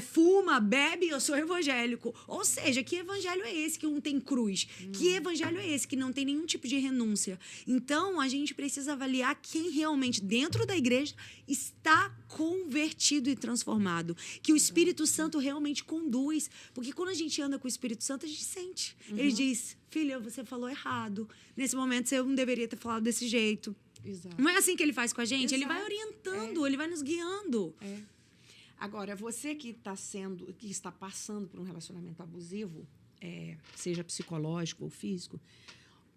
[SPEAKER 2] fuma, bebe, eu sou evangélico. Ou seja, que evangelho é esse que não tem cruz? Que evangelho é esse que não tem nenhum tipo de renúncia? Então, a gente precisa avaliar quem realmente, dentro da igreja, está convertido e transformado. Que o Espírito Santo realmente conduz. Porque quando a gente anda com o Espírito Santo, a gente sente. Ele diz, filha, você falou errado. Nesse momento, você não deveria ter falado desse jeito.
[SPEAKER 3] Exato.
[SPEAKER 2] Não é assim que ele faz com a gente? Ele vai
[SPEAKER 3] Exato.
[SPEAKER 2] orientando, ele vai nos guiando.
[SPEAKER 3] Agora, você que está passando por um relacionamento abusivo, seja psicológico ou físico,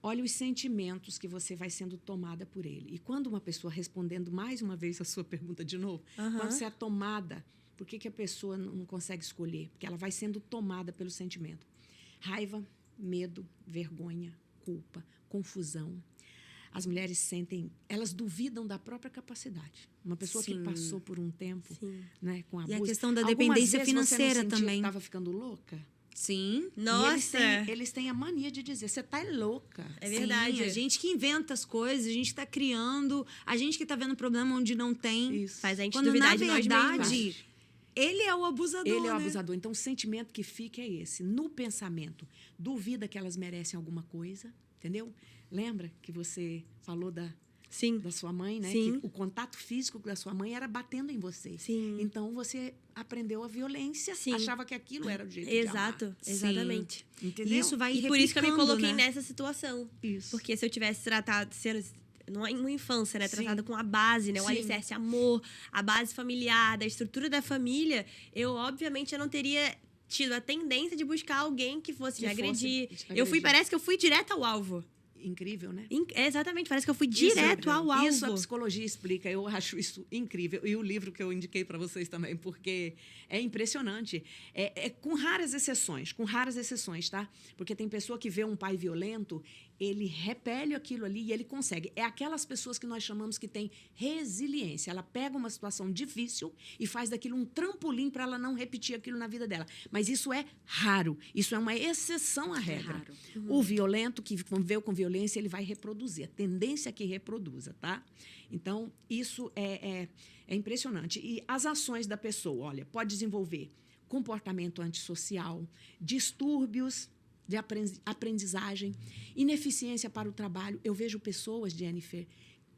[SPEAKER 3] olha os sentimentos que você vai sendo tomada por ele. E quando uma pessoa, respondendo mais uma vez a sua pergunta de novo, quando você é tomada, por que a pessoa não consegue escolher? Porque ela vai sendo tomada pelo sentimento. Raiva, medo, vergonha, culpa, confusão. As mulheres sentem, elas duvidam da própria capacidade. Uma pessoa que passou por um tempo, né, com abuso.
[SPEAKER 2] E a questão da
[SPEAKER 3] Algumas
[SPEAKER 2] dependência
[SPEAKER 3] vezes
[SPEAKER 2] financeira
[SPEAKER 3] você não sentiu
[SPEAKER 2] também.
[SPEAKER 3] Que estava ficando louca?
[SPEAKER 2] Sim.
[SPEAKER 1] Nossa!
[SPEAKER 3] E eles têm a mania de dizer, você tá louca.
[SPEAKER 1] É verdade.
[SPEAKER 2] Sim, a gente que inventa as coisas, a gente está criando, a gente que está vendo problema onde não tem.
[SPEAKER 3] Isso.
[SPEAKER 1] Faz a gente
[SPEAKER 2] Quando,
[SPEAKER 1] duvidar
[SPEAKER 2] na
[SPEAKER 1] de nós
[SPEAKER 2] verdade,
[SPEAKER 1] mesmos.
[SPEAKER 2] ele é o abusador,
[SPEAKER 3] Ele é o
[SPEAKER 2] né?
[SPEAKER 3] abusador. Então, o sentimento que fica é esse. No pensamento, duvida que elas merecem alguma coisa, entendeu? Lembra que você falou da sua mãe, né?
[SPEAKER 1] Sim.
[SPEAKER 3] Que o contato físico da sua mãe era batendo em você.
[SPEAKER 1] Sim.
[SPEAKER 3] Então, você aprendeu a violência,
[SPEAKER 1] Sim.
[SPEAKER 3] achava que aquilo era o jeito
[SPEAKER 1] Exato,
[SPEAKER 3] de amar.
[SPEAKER 1] exatamente.
[SPEAKER 3] Entendeu?
[SPEAKER 2] E isso vai
[SPEAKER 1] E por isso que eu me
[SPEAKER 2] replicando,
[SPEAKER 1] coloquei
[SPEAKER 2] né?
[SPEAKER 1] nessa situação.
[SPEAKER 3] Isso.
[SPEAKER 1] Porque se eu tivesse tratado, numa infância, né?
[SPEAKER 3] Sim.
[SPEAKER 1] Tratada com a base, né? O
[SPEAKER 3] Sim.
[SPEAKER 1] alicerce amor, a base familiar, da estrutura da família, obviamente, eu não teria tido a tendência de buscar alguém que fosse me agredir. Parece que eu fui direto ao alvo.
[SPEAKER 3] Incrível, né?
[SPEAKER 1] Exatamente, parece que eu fui direto ao alvo.
[SPEAKER 3] Isso a psicologia explica, eu acho isso incrível. E o livro que eu indiquei para vocês também, porque é impressionante. Com raras exceções, tá? Porque tem pessoa que vê um pai violento, ele repele aquilo ali e ele consegue. É aquelas pessoas que nós chamamos que têm resiliência. Ela pega uma situação difícil e faz daquilo um trampolim para ela não repetir aquilo na vida dela. Mas isso é raro. Isso é uma exceção à regra.
[SPEAKER 2] raro.
[SPEAKER 3] O violento que conviveu com violência, ele vai reproduzir. A tendência é que reproduza, tá? Então, isso é impressionante. E as ações da pessoa, olha, pode desenvolver comportamento antissocial, distúrbios de aprendizagem, ineficiência para o trabalho. Eu vejo pessoas, Jennifer,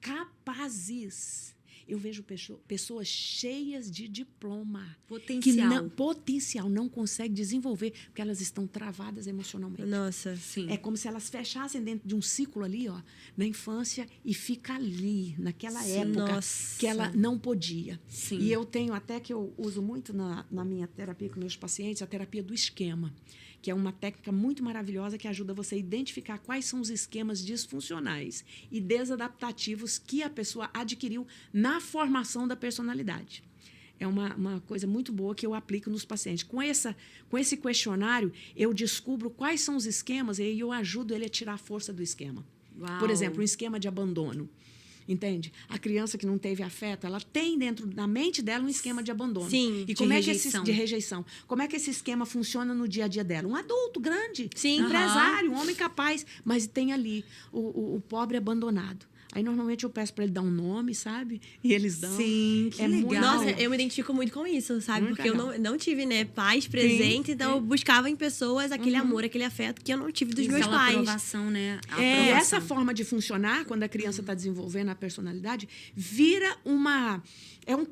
[SPEAKER 3] capazes. Eu vejo pessoas cheias de diploma.
[SPEAKER 2] Potencial.
[SPEAKER 3] Não consegue desenvolver, porque elas estão travadas emocionalmente.
[SPEAKER 1] Nossa.
[SPEAKER 2] Sim.
[SPEAKER 3] É como se elas fechassem dentro de um ciclo ali, ó, na infância, e fica ali, naquela época,
[SPEAKER 1] Nossa.
[SPEAKER 3] que ela não podia.
[SPEAKER 2] Sim.
[SPEAKER 3] E eu tenho até que eu uso muito na minha terapia com meus pacientes, a terapia do esquema, que é uma técnica muito maravilhosa que ajuda você a identificar quais são os esquemas disfuncionais e desadaptativos que a pessoa adquiriu na formação da personalidade. É uma coisa muito boa que eu aplico nos pacientes. Com esse questionário, eu descubro quais são os esquemas e eu ajudo ele a tirar a força do esquema.
[SPEAKER 2] Uau.
[SPEAKER 3] Por exemplo, um esquema de abandono. Entende? A criança que não teve afeto, ela tem dentro da mente dela um esquema de abandono.
[SPEAKER 1] Sim,
[SPEAKER 3] e
[SPEAKER 2] de
[SPEAKER 3] como
[SPEAKER 2] rejeição.
[SPEAKER 3] de rejeição. Como é que esse esquema funciona no dia a dia dela? Um adulto grande,
[SPEAKER 1] Sim.
[SPEAKER 3] empresário, um homem capaz, mas tem ali o pobre abandonado. Aí, normalmente, eu peço para ele dar um nome, sabe? E eles dão.
[SPEAKER 2] Sim, que legal.
[SPEAKER 3] muito-
[SPEAKER 1] Nossa, eu me identifico muito com isso, sabe?
[SPEAKER 3] Muito
[SPEAKER 1] Porque
[SPEAKER 3] legal.
[SPEAKER 1] eu não tive, né, pais presentes, então eu buscava em pessoas aquele amor, aquele afeto que eu não tive dos meus
[SPEAKER 2] Aquela
[SPEAKER 1] pais.
[SPEAKER 2] aprovação, né? A
[SPEAKER 3] É,
[SPEAKER 2] aprovação.
[SPEAKER 3] essa forma de funcionar, quando a criança está desenvolvendo a personalidade, vira uma...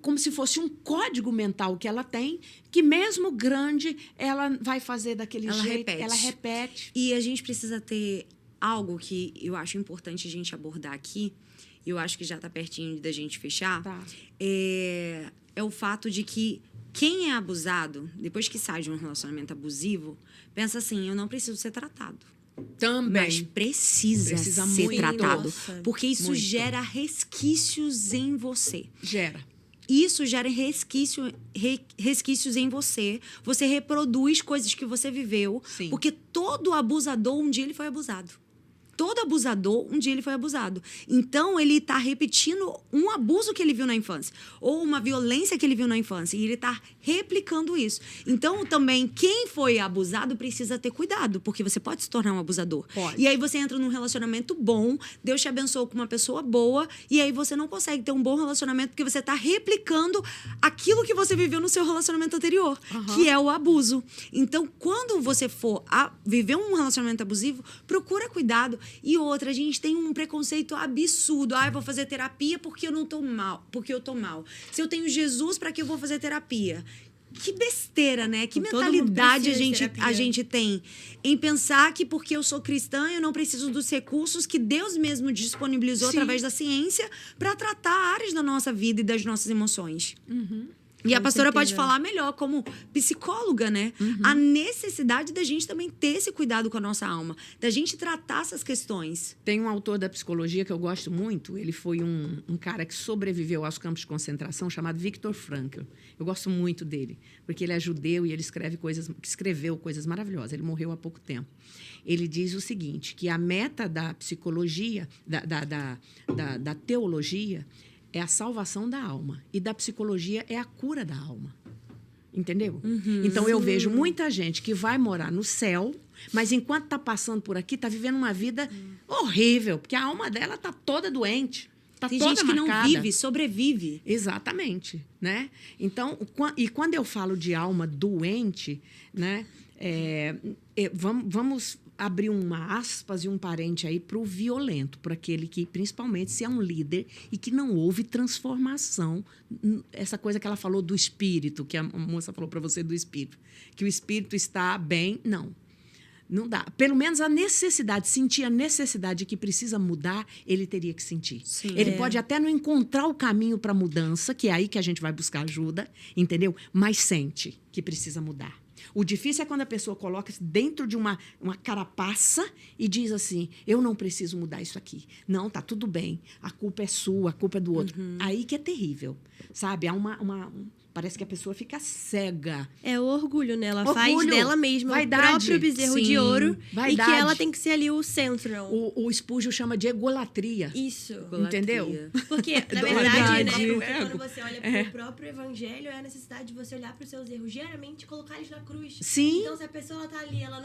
[SPEAKER 3] como se fosse um código mental que ela tem, que mesmo grande, ela vai fazer daquele
[SPEAKER 2] Ela
[SPEAKER 3] jeito.
[SPEAKER 2] repete.
[SPEAKER 3] Ela repete.
[SPEAKER 2] E a gente precisa ter algo que eu acho importante a gente abordar aqui, eu acho que já está pertinho da gente fechar,
[SPEAKER 3] Tá.
[SPEAKER 2] é o fato de que quem é abusado, depois que sai de um relacionamento abusivo, pensa assim, eu não preciso ser tratado.
[SPEAKER 3] Também.
[SPEAKER 2] Mas precisa
[SPEAKER 3] Precisa
[SPEAKER 2] ser
[SPEAKER 3] muito.
[SPEAKER 2] tratado.
[SPEAKER 1] Nossa,
[SPEAKER 2] Porque isso
[SPEAKER 3] muito.
[SPEAKER 2] gera resquícios em você.
[SPEAKER 3] Gera.
[SPEAKER 2] Isso gera resquícios em você. Você reproduz coisas que você viveu.
[SPEAKER 3] Sim.
[SPEAKER 2] Porque todo abusador, um dia ele foi abusado. Todo abusador, um dia ele foi abusado. Então, ele está repetindo um abuso que ele viu na infância. Ou uma violência que ele viu na infância. E ele está replicando isso. Então, também, quem foi abusado precisa ter cuidado. Porque você pode se tornar um abusador.
[SPEAKER 3] Pode.
[SPEAKER 2] E aí, você entra num relacionamento bom. Deus te abençoou com uma pessoa boa. E aí, você não consegue ter um bom relacionamento porque você está replicando aquilo que você viveu no seu relacionamento anterior. Que é o abuso. Então, quando você for viver um relacionamento abusivo, procura cuidado. E outra, a gente tem um preconceito absurdo. Eu vou fazer terapia porque eu não tô mal, porque eu tô mal. Se eu tenho Jesus, para que eu vou fazer terapia? Que besteira, né? Que
[SPEAKER 1] Todo mundo
[SPEAKER 2] mentalidade
[SPEAKER 1] precisa de
[SPEAKER 2] a
[SPEAKER 1] terapia.
[SPEAKER 2] gente tem em pensar que porque eu sou cristã, eu não preciso dos recursos que Deus mesmo disponibilizou
[SPEAKER 3] Sim.
[SPEAKER 2] através da ciência para tratar áreas da nossa vida e das nossas emoções. E a
[SPEAKER 1] Com
[SPEAKER 2] pastora pode
[SPEAKER 1] certeza.
[SPEAKER 2] falar melhor como psicóloga, né? A necessidade da gente também ter esse cuidado com a nossa alma, da gente tratar essas questões.
[SPEAKER 3] Tem um autor da psicologia que eu gosto muito. Ele foi um cara que sobreviveu aos campos de concentração, chamado Viktor Frankl. Eu gosto muito dele, porque ele é judeu e ele escreveu coisas maravilhosas. Ele morreu há pouco tempo. Ele diz o seguinte, que a meta da psicologia, da teologia, é a salvação da alma. E da psicologia é a cura da alma. Entendeu? Então, eu vejo muita gente que vai morar no céu, mas enquanto está passando por aqui, está vivendo uma vida horrível, porque a alma dela está toda doente. Está
[SPEAKER 2] Tem
[SPEAKER 3] toda
[SPEAKER 2] gente que não
[SPEAKER 3] marcada.
[SPEAKER 2] vive, sobrevive.
[SPEAKER 3] Exatamente, né? Então, e quando eu falo de alma doente, né? Vamos abrir uma aspas e um parente aí para o violento, para aquele que, principalmente, se é um líder e que não houve transformação. Essa coisa que ela falou do espírito, que a moça falou para você do espírito, que o espírito está bem, não dá. Pelo menos sentir a necessidade de que precisa mudar, ele teria que sentir.
[SPEAKER 2] Sim.
[SPEAKER 3] Ele pode até não encontrar o caminho para a mudança, que é aí que a gente vai buscar ajuda, entendeu? Mas sente que precisa mudar. O difícil é quando a pessoa coloca-se dentro de uma carapaça e diz assim, eu não preciso mudar isso aqui. Não, tá tudo bem. A culpa é sua, a culpa é do outro. Aí que é terrível, sabe? Há parece que a pessoa fica cega.
[SPEAKER 1] É o orgulho, né? Ela faz
[SPEAKER 3] Orgulho,
[SPEAKER 1] dela mesma
[SPEAKER 3] vaidade.
[SPEAKER 1] o próprio bezerro de
[SPEAKER 2] Sim,
[SPEAKER 1] ouro.
[SPEAKER 3] vaidade.
[SPEAKER 1] E que ela tem que ser ali o centro. Não.
[SPEAKER 3] O Spurgeon chama de egolatria.
[SPEAKER 1] Isso.
[SPEAKER 3] Entendeu?
[SPEAKER 1] Porque, na
[SPEAKER 3] Doido.
[SPEAKER 1] verdade, né?
[SPEAKER 3] Doido.
[SPEAKER 1] Porque quando você olha para o próprio evangelho, é a necessidade de você olhar para os seus erros diariamente e colocar eles na cruz.
[SPEAKER 3] Sim.
[SPEAKER 1] Então, se a pessoa ela tá ali, ela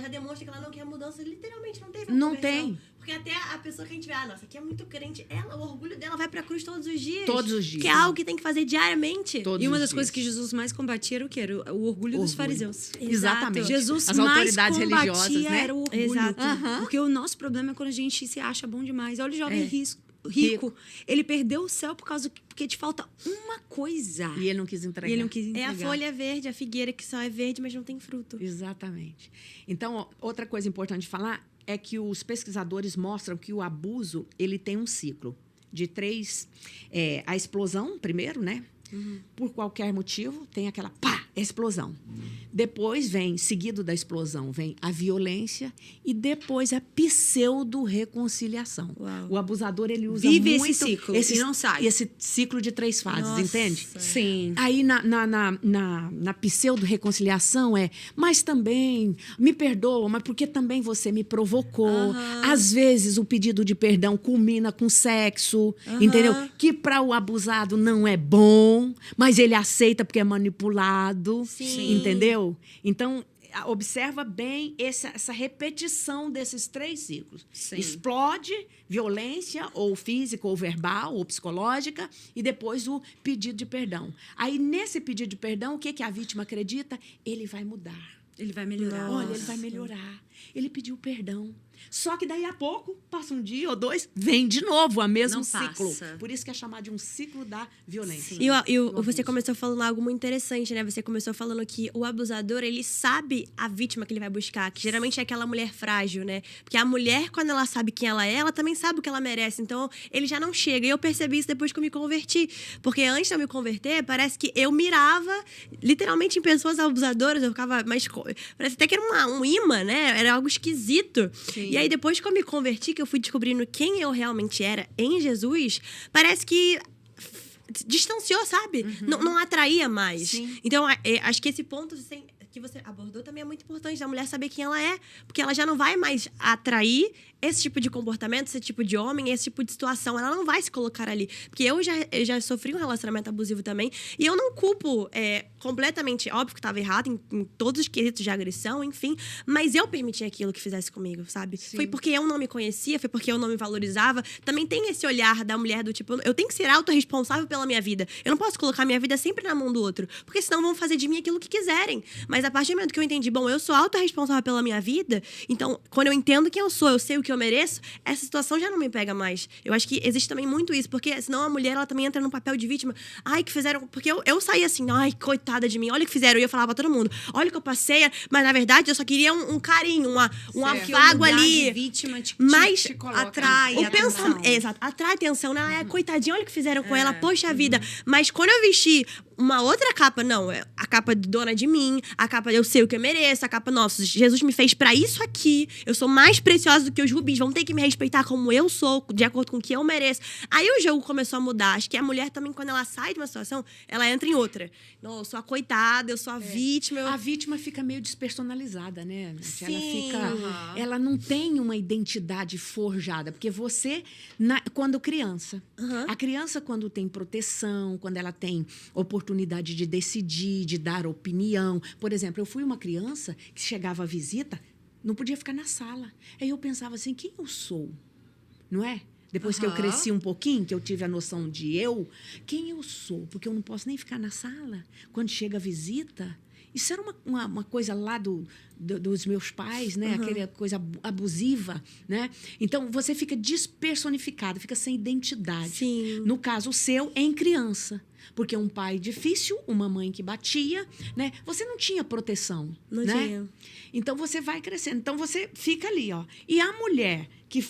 [SPEAKER 1] já demonstra que ela não quer mudança, literalmente não teve
[SPEAKER 3] Não
[SPEAKER 1] conversão.
[SPEAKER 3] tem.
[SPEAKER 1] Porque até a pessoa que a gente vê, nossa, aqui é muito crente, o orgulho dela vai pra cruz todos os dias.
[SPEAKER 3] Todos os dias.
[SPEAKER 1] Que é algo que tem que fazer diariamente.
[SPEAKER 3] Todos
[SPEAKER 2] E uma
[SPEAKER 3] os
[SPEAKER 2] das
[SPEAKER 3] dias.
[SPEAKER 2] coisas que Jesus mais combatia era o quê? Era o orgulho dos fariseus.
[SPEAKER 3] Exatamente.
[SPEAKER 2] Jesus
[SPEAKER 3] As
[SPEAKER 2] mais
[SPEAKER 3] autoridades
[SPEAKER 2] combatia
[SPEAKER 3] religiosas, né?
[SPEAKER 2] era o orgulho.
[SPEAKER 1] Exato.
[SPEAKER 2] Porque o nosso problema é quando a gente se acha bom demais. Olha o jovem
[SPEAKER 3] É.
[SPEAKER 2] rico. Ele perdeu o céu porque te falta uma coisa.
[SPEAKER 3] E ele não quis entregar.
[SPEAKER 2] E ele não quis
[SPEAKER 1] É
[SPEAKER 2] entregar.
[SPEAKER 1] a folha verde, a figueira que só é verde, mas não tem fruto.
[SPEAKER 3] Exatamente. Então, outra coisa importante de falar é que os pesquisadores mostram que o abuso ele tem um ciclo de 3... a explosão, primeiro, né? Por qualquer motivo, tem aquela explosão. Depois seguido da explosão, vem a violência e depois a pseudo-reconciliação.
[SPEAKER 1] Uau.
[SPEAKER 3] O abusador, ele usa
[SPEAKER 2] Vive
[SPEAKER 3] muito
[SPEAKER 2] esse ciclo e não sai.
[SPEAKER 3] esse ciclo de 3 fases,
[SPEAKER 1] Nossa.
[SPEAKER 3] entende?
[SPEAKER 2] Sim.
[SPEAKER 3] Aí, na pseudo-reconciliação mas também me perdoa, mas porque também você me provocou. Às vezes, o pedido de perdão culmina com sexo, entendeu? Que para o abusado não é bom, mas ele aceita porque é manipulado,
[SPEAKER 1] Sim.
[SPEAKER 3] entendeu? Então, observa bem essa repetição desses 3 ciclos.
[SPEAKER 2] Sim.
[SPEAKER 3] Explode, violência, ou física, ou verbal, ou psicológica, e depois o pedido de perdão. Aí, nesse pedido de perdão, o que a vítima acredita? Ele vai mudar.
[SPEAKER 2] Ele vai melhorar.
[SPEAKER 3] Olha, ele vai melhorar. Ele pediu perdão. Só que daí a pouco, passa um dia ou 2, vem de novo o mesmo
[SPEAKER 2] Não
[SPEAKER 3] ciclo.
[SPEAKER 2] passa.
[SPEAKER 3] Por isso que é chamado de um ciclo da violência.
[SPEAKER 2] Sim.
[SPEAKER 1] E
[SPEAKER 3] Do
[SPEAKER 1] você
[SPEAKER 3] abuso.
[SPEAKER 1] começou falando algo muito interessante, né? Você começou falando que o abusador, ele sabe a vítima que ele vai buscar, que geralmente é aquela mulher frágil, né? Porque a mulher, quando ela sabe quem ela é, ela também sabe o que ela merece. Então, ele já não chega. E eu percebi isso depois que eu me converti. Porque antes de eu me converter, parece que eu mirava literalmente em pessoas abusadoras. Eu ficava mais... Parece até que era um imã, né? Era algo esquisito.
[SPEAKER 3] Sim.
[SPEAKER 1] E aí, depois que eu me converti, que eu fui descobrindo quem eu realmente era em Jesus, parece que distanciou, sabe? Não atraía mais.
[SPEAKER 3] Sim.
[SPEAKER 1] Então, acho que esse ponto que você abordou também é muito importante, da mulher saber quem ela é, porque ela já não vai mais atrair esse tipo de comportamento, esse tipo de homem, esse tipo de situação. Ela não vai se colocar ali. Porque eu já sofri um relacionamento abusivo também, e eu não culpo completamente, óbvio que estava errado em todos os quesitos de agressão, enfim, mas eu permiti aquilo que fizesse comigo, sabe?
[SPEAKER 3] Sim.
[SPEAKER 1] Foi porque eu não me conhecia, foi porque eu não me valorizava. Também tem esse olhar da mulher do tipo, eu tenho que ser autorresponsável pela minha vida. Eu não posso colocar minha vida sempre na mão do outro, porque senão vão fazer de mim aquilo que quiserem. Mas a partir do momento que eu entendi, bom, eu sou autorresponsável pela minha vida, então, quando eu entendo quem eu sou, eu sei o que eu mereço, essa situação já não me pega mais. Eu acho que existe também muito isso, porque senão a mulher, ela também entra num papel de vítima. Ai, que fizeram... Porque eu saí assim, ai, coitada de mim, olha o que fizeram. Eu ia falar pra todo mundo, olha o que eu passei, mas na verdade eu só queria um carinho, um afago ali.
[SPEAKER 2] De vítima
[SPEAKER 1] Mas
[SPEAKER 3] te coloca
[SPEAKER 2] atrai
[SPEAKER 3] no-
[SPEAKER 1] o
[SPEAKER 2] atenção.
[SPEAKER 1] pensamento, exato, atrai atenção, né? Coitadinha, olha o que fizeram com ela, poxa
[SPEAKER 2] Uhum.
[SPEAKER 1] vida. Mas quando eu vesti uma outra capa, não, a capa de dona de mim, a capa eu sei o que eu mereço, a capa, nossa, Jesus me fez pra isso aqui, eu sou mais preciosa do que os rubis, vão ter que me respeitar como eu sou, de acordo com o que eu mereço. Aí o jogo começou a mudar. Acho que a mulher também, quando ela sai de uma situação, ela entra em outra. Não, eu sou a coitada, eu sou a vítima.
[SPEAKER 3] A vítima fica meio despersonalizada, né? Nath?
[SPEAKER 1] Sim.
[SPEAKER 3] Ela não tem uma identidade forjada, porque você, quando criança, a criança quando tem proteção, quando ela tem oportunidade de decidir, de dar opinião. Por exemplo, eu fui uma criança que chegava à visita, não podia ficar na sala. Aí eu pensava assim, quem eu sou? Não é? Depois que eu cresci um pouquinho, que eu tive a noção de quem eu sou? Porque eu não posso nem ficar na sala. Quando chega a visita, isso era uma coisa lá dos meus pais, né? Aquela coisa abusiva, né? Então, você fica despersonificado, fica sem identidade.
[SPEAKER 1] Sim.
[SPEAKER 3] No caso seu, em criança. Porque um pai difícil, uma mãe que batia, né? Você não tinha proteção,
[SPEAKER 1] Não
[SPEAKER 3] né?
[SPEAKER 1] tinha.
[SPEAKER 3] Então, você vai crescendo. Então, você fica ali, ó. E a mulher que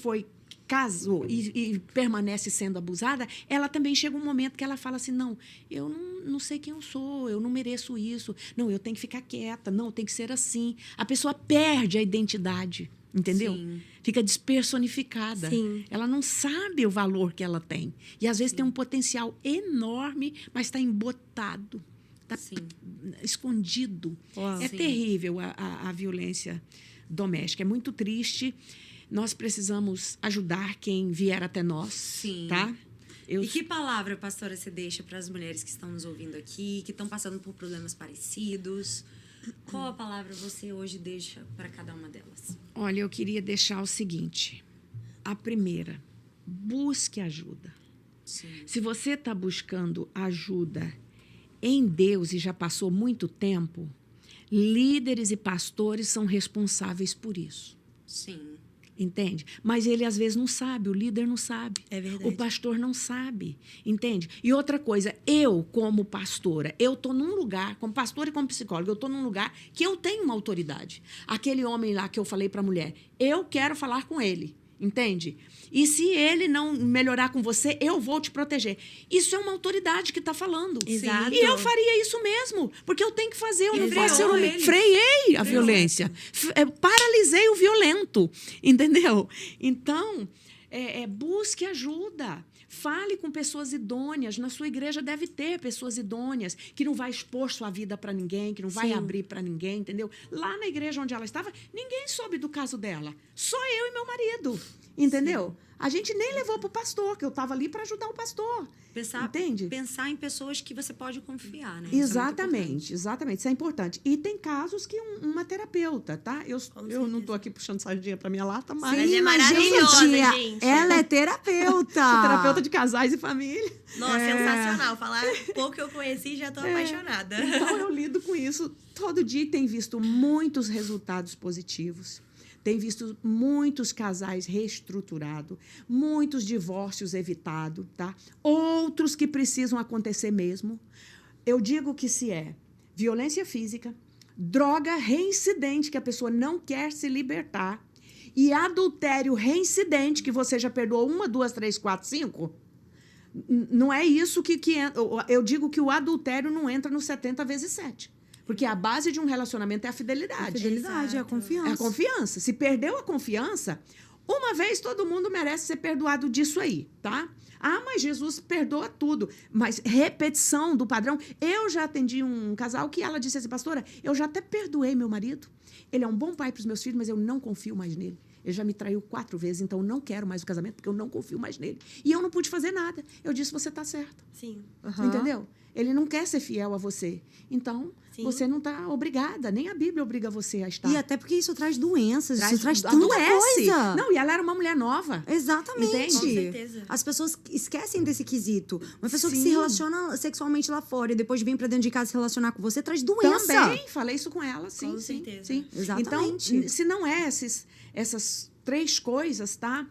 [SPEAKER 3] casou e permanece sendo abusada, ela também chega um momento que ela fala assim, não, eu não sei quem eu sou, eu não mereço isso, não, eu tenho que ficar quieta, não, tem que ser assim. A pessoa perde a identidade, entendeu?
[SPEAKER 2] Sim.
[SPEAKER 3] Fica despersonificada.
[SPEAKER 1] Sim.
[SPEAKER 3] Ela não sabe o valor que ela tem. E, às vezes, tem um potencial enorme, mas está embotado, está escondido.
[SPEAKER 1] Uau.
[SPEAKER 3] É
[SPEAKER 2] Sim.
[SPEAKER 3] terrível a violência doméstica. É muito triste. Nós precisamos ajudar quem vier até nós.
[SPEAKER 2] Sim.
[SPEAKER 3] Tá?
[SPEAKER 2] E que palavra, pastora, você deixa para as mulheres que estão nos ouvindo aqui, que estão passando por problemas parecidos? Qual a palavra você hoje deixa para cada uma delas?
[SPEAKER 3] Olha, eu queria deixar o seguinte. A primeira, busque ajuda.
[SPEAKER 2] Sim.
[SPEAKER 3] Se você está buscando ajuda em Deus e já passou muito tempo, líderes e pastores são responsáveis por isso.
[SPEAKER 2] Sim.
[SPEAKER 3] Entende? Mas ele, às vezes, não sabe, o líder não sabe.
[SPEAKER 1] É verdade.
[SPEAKER 3] O pastor não sabe, entende? E outra coisa, eu, como pastora, eu estou num lugar, como pastora e como psicóloga, eu estou num lugar que eu tenho uma autoridade. Aquele homem lá que eu falei para a mulher, eu quero falar com ele, entende? E se ele não melhorar com você, eu vou te proteger. Isso é uma autoridade que está falando.
[SPEAKER 1] Exato.
[SPEAKER 3] E eu faria isso mesmo, porque eu tenho que fazer. Eu não
[SPEAKER 2] Freou
[SPEAKER 3] faço, eu não
[SPEAKER 2] ele.
[SPEAKER 3] freiei a violência. Paralisei o violento, entendeu? Então, busque ajuda. Fale com pessoas idôneas. Na sua igreja deve ter pessoas idôneas que não vai expor sua vida para ninguém, que não vai
[SPEAKER 1] Sim.
[SPEAKER 3] abrir para ninguém, entendeu? Lá na igreja onde ela estava, ninguém soube do caso dela. Só eu e meu marido. Entendeu? A gente nem levou pro pastor, que eu estava ali para ajudar o pastor. Entende?
[SPEAKER 2] Pensar em pessoas que você pode confiar, né?
[SPEAKER 3] Exatamente, exatamente. Isso é importante. E tem casos que uma terapeuta, tá? Eu não tô aqui puxando sardinha pra minha lata, mas...
[SPEAKER 1] Sim, mas é maravilhosa, gente.
[SPEAKER 2] Ela é terapeuta.
[SPEAKER 3] Sou terapeuta de casais e família.
[SPEAKER 1] Nossa, sensacional. Falar pouco que eu conheci, já tô apaixonada.
[SPEAKER 3] Então, eu lido com isso todo dia e tenho visto muitos resultados positivos. Tem visto muitos casais reestruturados, muitos divórcios evitados, tá? Outros que precisam acontecer mesmo. Eu digo que se é violência física, droga reincidente, que a pessoa não quer se libertar, e adultério reincidente, que você já perdoou 1, 2, 3, 4, 5, não é isso que eu digo que o adultério não entra no 70 vezes 7. Porque a base de um relacionamento é a fidelidade.
[SPEAKER 2] A fidelidade, é a confiança.
[SPEAKER 3] É a confiança. Se perdeu a confiança, uma vez todo mundo merece ser perdoado disso aí, tá? Ah, mas Jesus perdoa tudo. Mas repetição do padrão. Eu já atendi um casal que ela disse assim, pastora, eu já até perdoei meu marido. Ele é um bom pai para os meus filhos, mas eu não confio mais nele. Ele já me traiu 4 vezes, então eu não quero mais o casamento, porque eu não confio mais nele. E eu não pude fazer nada. Eu disse, você está certa.
[SPEAKER 1] Sim.
[SPEAKER 3] Entendeu? Ele não quer ser fiel a você. Então,
[SPEAKER 1] Sim.
[SPEAKER 3] você não está obrigada. Nem a Bíblia obriga você a estar.
[SPEAKER 2] E até porque isso traz doenças, isso traz tanta
[SPEAKER 3] adoece.
[SPEAKER 2] coisa.
[SPEAKER 3] Não, e ela era uma mulher nova.
[SPEAKER 2] Exatamente.
[SPEAKER 3] Entende?
[SPEAKER 1] Com certeza.
[SPEAKER 2] As pessoas esquecem desse quesito. Uma pessoa que
[SPEAKER 3] Sim.
[SPEAKER 2] se relaciona sexualmente lá fora e depois vem pra dentro de casa se relacionar com você, traz doença.
[SPEAKER 3] Também, falei isso com ela, sim,
[SPEAKER 1] Com
[SPEAKER 3] sim,
[SPEAKER 1] certeza.
[SPEAKER 3] sim.
[SPEAKER 2] Exatamente.
[SPEAKER 3] Então, se não é essas 3 coisas, tá?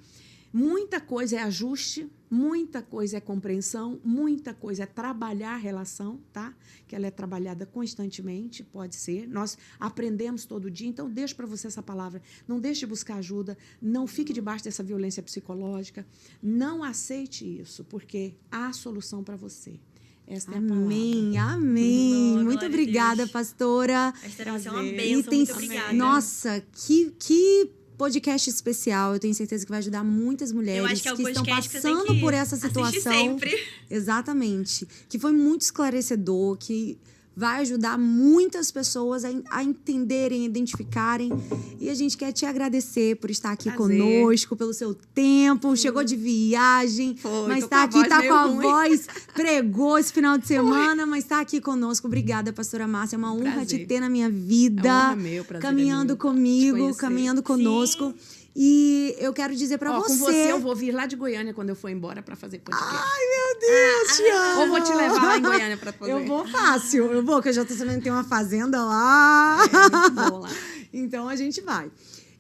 [SPEAKER 3] Muita coisa é ajuste, muita coisa é compreensão, muita coisa é trabalhar a relação, tá? Que ela é trabalhada constantemente, pode ser. Nós aprendemos todo dia, então deixa para você essa palavra. Não deixe de buscar ajuda, não fique debaixo dessa violência psicológica, não aceite isso, porque há solução para você. Esta é a palavra.
[SPEAKER 2] Amém, amém.
[SPEAKER 1] Glória
[SPEAKER 2] Muito
[SPEAKER 1] a
[SPEAKER 2] obrigada,
[SPEAKER 1] Deus.
[SPEAKER 2] pastora.
[SPEAKER 1] Esta vai ser uma
[SPEAKER 3] Prazer.
[SPEAKER 1] bênção, muito obrigada.
[SPEAKER 2] Nossa, que podcast especial. Eu tenho certeza que vai ajudar muitas mulheres
[SPEAKER 1] Eu acho que é o
[SPEAKER 2] estão
[SPEAKER 1] podcast que você tem
[SPEAKER 2] passando
[SPEAKER 1] que
[SPEAKER 2] por essa
[SPEAKER 1] assistir
[SPEAKER 2] situação.
[SPEAKER 1] sempre.
[SPEAKER 2] Exatamente. Que foi muito esclarecedor, que vai ajudar muitas pessoas a entenderem, identificarem. E a gente quer te agradecer por estar aqui
[SPEAKER 3] Prazer.
[SPEAKER 2] conosco, pelo seu tempo. Chegou de viagem,
[SPEAKER 3] Foi,
[SPEAKER 2] mas
[SPEAKER 3] tô
[SPEAKER 2] está
[SPEAKER 3] com a
[SPEAKER 2] aqui,
[SPEAKER 3] voz
[SPEAKER 2] tá
[SPEAKER 3] meio
[SPEAKER 2] com a
[SPEAKER 3] ruim.
[SPEAKER 2] voz, pregou esse final de semana, mas está aqui conosco. Obrigada, pastora Márcia. É uma honra
[SPEAKER 3] Prazer.
[SPEAKER 2] te ter na minha
[SPEAKER 3] É
[SPEAKER 2] vida.
[SPEAKER 3] uma honra meu, prazer é
[SPEAKER 2] Caminhando
[SPEAKER 3] meu.
[SPEAKER 2] comigo,
[SPEAKER 3] Te conhecer.
[SPEAKER 2] caminhando conosco. E eu quero dizer pra
[SPEAKER 3] Ó,
[SPEAKER 2] você.
[SPEAKER 3] com você eu vou vir lá de Goiânia quando eu for embora para fazer podcast.
[SPEAKER 2] Ai, meu Deus, Tiana.
[SPEAKER 3] Ou vou te levar lá em Goiânia para fazer.
[SPEAKER 2] Eu vou fácil. Eu vou, que eu já tô sabendo que tem uma fazenda lá.
[SPEAKER 3] É, muito bom lá.
[SPEAKER 2] Então a gente vai.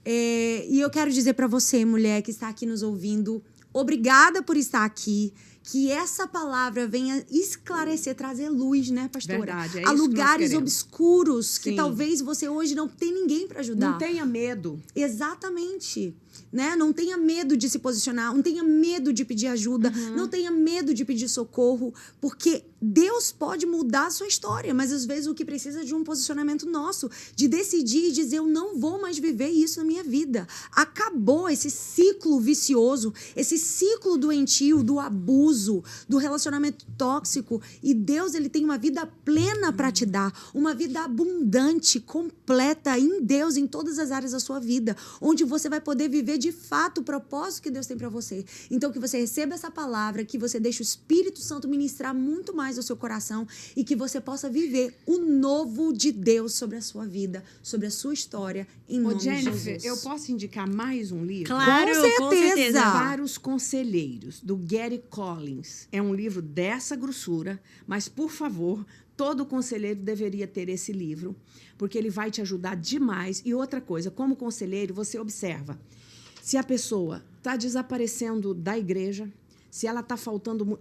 [SPEAKER 2] E eu quero dizer pra você, mulher que está aqui nos ouvindo, obrigada por estar aqui. Que essa palavra venha esclarecer, trazer luz, né, pastora?
[SPEAKER 3] Verdade, é
[SPEAKER 2] a
[SPEAKER 3] isso que nós
[SPEAKER 2] lugares
[SPEAKER 3] queremos.
[SPEAKER 2] obscuros que
[SPEAKER 3] Sim.
[SPEAKER 2] talvez você hoje não tem ninguém pra ajudar.
[SPEAKER 3] Não tenha medo.
[SPEAKER 2] Exatamente. Né? Não tenha medo de se posicionar, não tenha medo de pedir ajuda, não tenha medo de pedir socorro, porque Deus pode mudar a sua história, mas às vezes o que precisa é de um posicionamento nosso, de decidir e dizer, eu não vou mais viver isso na minha vida. Acabou esse ciclo vicioso, esse ciclo doentio, do abuso, do relacionamento tóxico, e Deus, ele tem uma vida plena para te dar, uma vida abundante, completa em Deus, em todas as áreas da sua vida, onde você vai poder viver de fato o propósito que Deus tem para você. Então, que você receba essa palavra, que você deixe o Espírito Santo ministrar muito mais ao seu coração e que você possa viver o novo de Deus sobre a sua vida, sobre a sua história, em nome de
[SPEAKER 3] Jennifer,
[SPEAKER 2] Jesus.
[SPEAKER 3] eu posso indicar mais um livro?
[SPEAKER 1] Claro, com certeza.
[SPEAKER 3] Para os Conselheiros, do Gary Collins. É um livro dessa grossura, mas, por favor, todo conselheiro deveria ter esse livro, porque ele vai te ajudar demais. E outra coisa, como conselheiro, você observa se a pessoa está desaparecendo da igreja, se ela está faltando...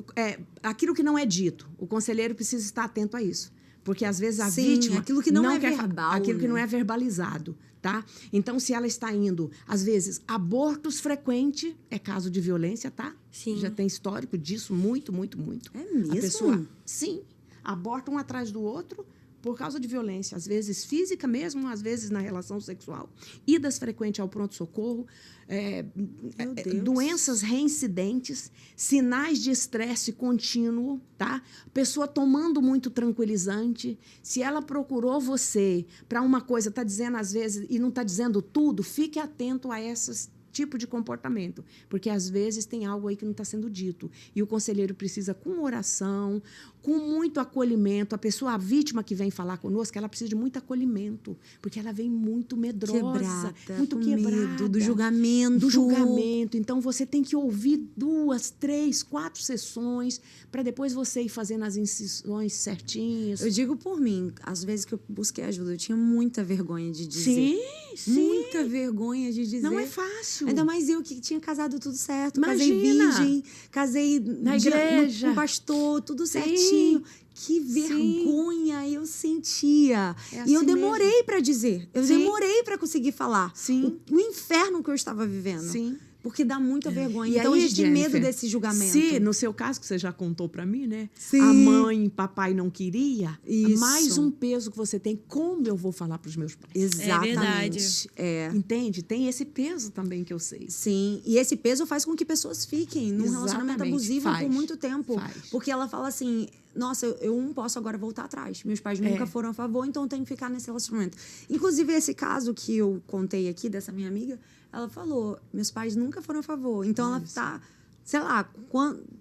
[SPEAKER 3] aquilo que não é dito, o conselheiro precisa estar atento a isso. Porque, às vezes, a
[SPEAKER 2] Sim,
[SPEAKER 3] vítima...
[SPEAKER 2] aquilo que não é
[SPEAKER 3] quer
[SPEAKER 2] verbal,
[SPEAKER 3] aquilo que
[SPEAKER 2] né?
[SPEAKER 3] não é verbalizado, tá? Então, se ela está indo, às vezes, abortos frequentes, é caso de violência, tá?
[SPEAKER 1] Sim.
[SPEAKER 3] Já tem histórico disso, muito, muito, muito.
[SPEAKER 2] É mesmo?
[SPEAKER 3] A pessoa, sim, aborta um atrás do outro por causa de violência, às vezes física mesmo, às vezes na relação sexual. Idas frequentes ao pronto-socorro,
[SPEAKER 2] Meu Deus.
[SPEAKER 3] doenças reincidentes, sinais de estresse contínuo, tá? Pessoa tomando muito tranquilizante. Se ela procurou você para uma coisa, está dizendo às vezes e não está dizendo tudo, fique atento a esses tipo de comportamento. Porque, às vezes, tem algo aí que não está sendo dito. E o conselheiro precisa, com oração, com muito acolhimento. A vítima que vem falar conosco, ela precisa de muito acolhimento. Porque ela vem muito medrosa.
[SPEAKER 2] Quebrada,
[SPEAKER 3] muito
[SPEAKER 2] com
[SPEAKER 3] quebrada.
[SPEAKER 2] medo do julgamento.
[SPEAKER 3] Do julgamento. Então, você tem que ouvir 2, 3, 4 sessões para depois você ir fazendo as incisões certinhas.
[SPEAKER 2] Eu digo por mim, às vezes que eu busquei ajuda, eu tinha muita vergonha de dizer.
[SPEAKER 3] Sim.
[SPEAKER 2] Muita vergonha de dizer.
[SPEAKER 3] Não é fácil.
[SPEAKER 2] Ainda mais eu que tinha casado tudo certo.
[SPEAKER 3] Imagina.
[SPEAKER 2] Casei virgem, casei
[SPEAKER 3] na igreja.
[SPEAKER 2] Com pastor, tudo certinho. Que vergonha eu sentia.
[SPEAKER 3] É
[SPEAKER 2] e eu
[SPEAKER 3] assim
[SPEAKER 2] demorei
[SPEAKER 3] mesmo.
[SPEAKER 2] para dizer. Eu
[SPEAKER 3] Sim.
[SPEAKER 2] demorei para conseguir falar.
[SPEAKER 3] Sim.
[SPEAKER 2] O inferno que eu estava vivendo.
[SPEAKER 3] Sim.
[SPEAKER 2] Porque dá muita vergonha.
[SPEAKER 3] E
[SPEAKER 2] Então,
[SPEAKER 3] aí,
[SPEAKER 2] a gente tem medo
[SPEAKER 3] Jennifer,
[SPEAKER 2] desse julgamento.
[SPEAKER 3] Se, no seu caso, que você já contou para mim, né?
[SPEAKER 2] Sim.
[SPEAKER 3] A mãe e papai não queria,
[SPEAKER 2] Isso.
[SPEAKER 3] mais um peso que você tem. Como eu vou falar para os meus pais?
[SPEAKER 2] Exatamente.
[SPEAKER 3] Entende? Tem esse peso também que eu sei.
[SPEAKER 2] Sim, e esse peso faz com que pessoas fiquem num relacionamento
[SPEAKER 3] Exatamente.
[SPEAKER 2] abusivo por
[SPEAKER 3] Faz.
[SPEAKER 2] muito tempo.
[SPEAKER 3] Faz.
[SPEAKER 2] Porque ela fala assim, nossa, eu não posso agora voltar atrás. Meus pais nunca foram a favor, então eu tenho que ficar nesse relacionamento. Inclusive, esse caso que eu contei aqui, dessa minha amiga, ela falou, meus pais nunca foram a favor. Então, ela tá, sei lá,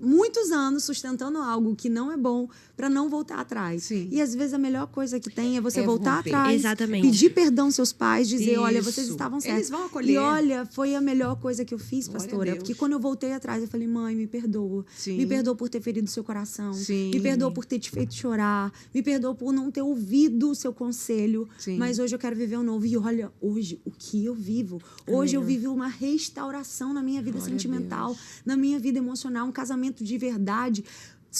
[SPEAKER 2] muitos anos sustentando algo que não é bom para não voltar atrás.
[SPEAKER 3] Sim.
[SPEAKER 2] E, às vezes, a melhor coisa que tem é você
[SPEAKER 3] É
[SPEAKER 2] voltar
[SPEAKER 3] romper.
[SPEAKER 2] atrás,
[SPEAKER 1] Exatamente.
[SPEAKER 2] pedir perdão aos seus pais, dizer, olha,
[SPEAKER 3] Isso.
[SPEAKER 2] vocês estavam certos.
[SPEAKER 3] Eles vão acolher.
[SPEAKER 2] E, olha, foi a melhor coisa que eu fiz,
[SPEAKER 3] Glória a
[SPEAKER 2] pastora.
[SPEAKER 3] Deus.
[SPEAKER 2] Porque quando eu voltei atrás, eu falei, mãe, me perdoa.
[SPEAKER 3] Sim.
[SPEAKER 2] Me perdoa por ter ferido seu coração.
[SPEAKER 3] Sim.
[SPEAKER 2] Me perdoa por ter te feito chorar. Me perdoa por não ter ouvido o seu conselho.
[SPEAKER 3] Sim.
[SPEAKER 2] Mas hoje eu quero viver um novo. E olha, hoje, o que eu vivo? Hoje eu vivi uma restauração na minha vida
[SPEAKER 3] Glória a
[SPEAKER 2] sentimental, na minha vida emocional, um casamento de verdade,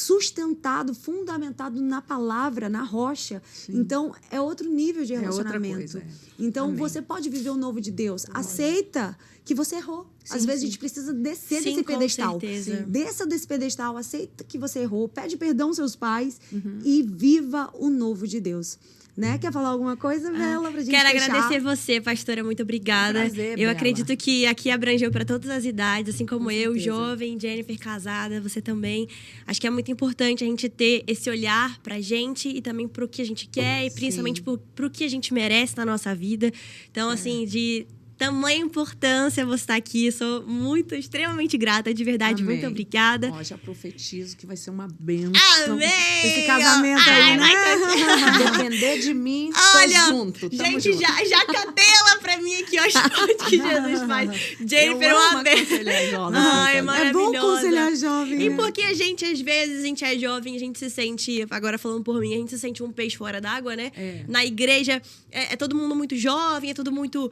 [SPEAKER 2] sustentado, fundamentado na palavra, na rocha. Então, é outro nível de
[SPEAKER 3] É outra
[SPEAKER 2] relacionamento.
[SPEAKER 3] coisa, é.
[SPEAKER 2] Então,
[SPEAKER 3] Amém.
[SPEAKER 2] você pode viver o novo de Deus. Aceita que você errou. Às vezes a gente precisa descer
[SPEAKER 1] Sim,
[SPEAKER 2] desse
[SPEAKER 1] com
[SPEAKER 2] pedestal.
[SPEAKER 1] certeza. Sim.
[SPEAKER 2] Desça desse pedestal, aceita que você errou, pede perdão aos seus pais e viva o novo de Deus. Né? Quer falar alguma coisa, Bela, pra gente
[SPEAKER 1] Quero
[SPEAKER 2] fechar?
[SPEAKER 1] agradecer você, pastora. Muito obrigada.
[SPEAKER 3] Prazer,
[SPEAKER 1] eu
[SPEAKER 3] Bela.
[SPEAKER 1] acredito que aqui abrangeu para todas as idades, assim como
[SPEAKER 3] Com
[SPEAKER 1] eu,
[SPEAKER 3] certeza.
[SPEAKER 1] jovem, Jennifer, casada, você também. Acho que é muito importante a gente ter esse olhar pra gente e também pro que a gente quer e principalmente pro que a gente merece na nossa vida. Então, assim, de tamanha importância você estar aqui. Sou extremamente grata, de verdade.
[SPEAKER 3] Amém.
[SPEAKER 1] Muito obrigada.
[SPEAKER 3] Ó, já profetizo que vai ser uma bênção.
[SPEAKER 1] Amém!
[SPEAKER 2] Esse casamento aí,
[SPEAKER 1] Ai,
[SPEAKER 2] né?
[SPEAKER 3] Depender de mim,
[SPEAKER 1] Olha,
[SPEAKER 3] tô junto. Tamo
[SPEAKER 1] gente,
[SPEAKER 3] junto.
[SPEAKER 1] já cadela pra mim aqui, ó, as que Jesus faz. Jennifer,
[SPEAKER 3] Eu
[SPEAKER 1] uma
[SPEAKER 3] amo
[SPEAKER 1] vez.
[SPEAKER 3] aconselhar jovens.
[SPEAKER 1] Ai,
[SPEAKER 2] É bom
[SPEAKER 1] maravilhosa.
[SPEAKER 2] aconselhar jovem.
[SPEAKER 1] E
[SPEAKER 2] né?
[SPEAKER 1] porque a gente, às vezes, a gente é jovem, a gente se sente, agora falando por mim, a gente se sente um peixe fora d'água, né?
[SPEAKER 3] É.
[SPEAKER 1] Na igreja, é todo mundo muito jovem, é tudo muito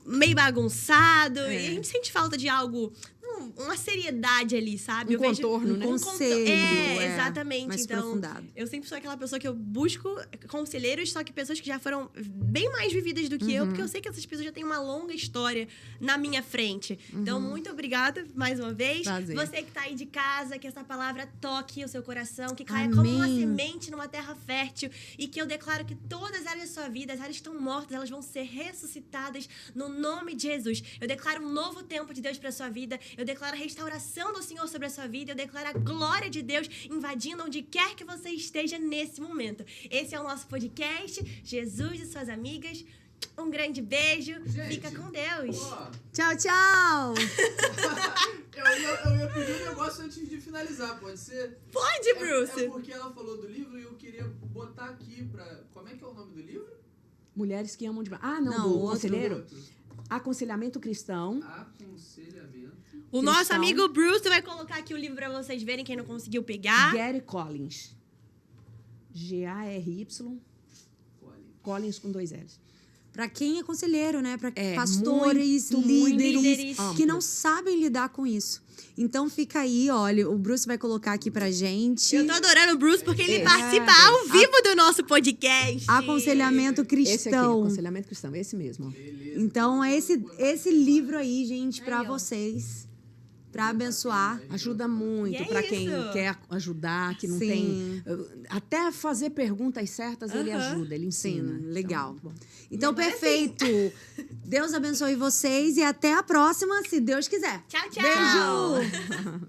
[SPEAKER 1] meio bagunçado. E a gente sente falta de algo, uma seriedade ali, sabe?
[SPEAKER 3] Um contorno, né?
[SPEAKER 2] Um conselho, é,
[SPEAKER 1] exatamente.
[SPEAKER 2] mais
[SPEAKER 1] Então,
[SPEAKER 2] aprofundado.
[SPEAKER 1] eu sempre sou aquela pessoa que eu busco conselheiros, só que pessoas que já foram bem mais vividas do que eu, porque eu sei que essas pessoas já têm uma longa história na minha frente. Então, muito obrigada mais uma vez.
[SPEAKER 3] Prazer.
[SPEAKER 1] Você que tá aí de casa, que essa palavra toque o seu coração, que caia como uma
[SPEAKER 2] Amém.
[SPEAKER 1] semente numa terra fértil e que eu declaro que todas as áreas da sua vida, as áreas que estão mortas, elas vão ser ressuscitadas no nome de Jesus. Eu declaro um novo tempo de Deus para sua vida. Eu declaro a restauração do Senhor sobre a sua vida. Eu declaro a glória de Deus invadindo onde quer que você esteja nesse momento. Esse é o nosso podcast. Jesus e suas amigas. Um grande beijo.
[SPEAKER 4] Gente,
[SPEAKER 1] Fica com Deus.
[SPEAKER 4] Ó,
[SPEAKER 2] Tchau, tchau!
[SPEAKER 4] eu ia pedir um negócio antes de finalizar, pode ser?
[SPEAKER 1] Pode, Bruce.
[SPEAKER 4] É porque ela falou do livro e eu queria botar aqui pra... Como é que é o nome do livro?
[SPEAKER 3] Mulheres que amam demais. Ah, não,
[SPEAKER 2] Não,
[SPEAKER 3] do
[SPEAKER 2] outro.
[SPEAKER 3] conselheiro.
[SPEAKER 4] Outro.
[SPEAKER 3] Aconselhamento cristão.
[SPEAKER 4] Aconselhamento.
[SPEAKER 1] O nosso
[SPEAKER 3] Cristão.
[SPEAKER 1] amigo Bruce vai colocar aqui o livro pra vocês verem, quem não conseguiu pegar.
[SPEAKER 3] Gary Collins. Gary Collins com 2 L's.
[SPEAKER 2] Pra quem é conselheiro, né? Pra
[SPEAKER 3] É,
[SPEAKER 2] pastores,
[SPEAKER 3] muito
[SPEAKER 2] líderes
[SPEAKER 1] amplo.
[SPEAKER 2] que não sabem lidar com isso. Então fica aí, olha, o Bruce vai colocar aqui pra gente.
[SPEAKER 1] Eu tô adorando o Bruce porque ele
[SPEAKER 3] É.
[SPEAKER 1] participa ao vivo do nosso podcast.
[SPEAKER 2] Aconselhamento
[SPEAKER 3] Esse aqui,
[SPEAKER 2] cristão.
[SPEAKER 3] aconselhamento cristão, esse mesmo. ó.
[SPEAKER 4] Beleza.
[SPEAKER 2] Então é esse livro aí, gente, pra
[SPEAKER 1] Aí, ó.
[SPEAKER 2] vocês. Pra abençoar.
[SPEAKER 3] Ajuda muito
[SPEAKER 1] E é
[SPEAKER 3] para quem
[SPEAKER 1] isso.
[SPEAKER 3] quer ajudar, que não
[SPEAKER 2] Sim.
[SPEAKER 3] tem. Até fazer perguntas certas, ele
[SPEAKER 1] Aham.
[SPEAKER 3] ajuda, ele ensina.
[SPEAKER 2] Sim, legal.
[SPEAKER 3] Então, bom.
[SPEAKER 2] Então, perfeito. Deus abençoe vocês e até a próxima, se Deus quiser.
[SPEAKER 1] Tchau, tchau.
[SPEAKER 2] Beijo!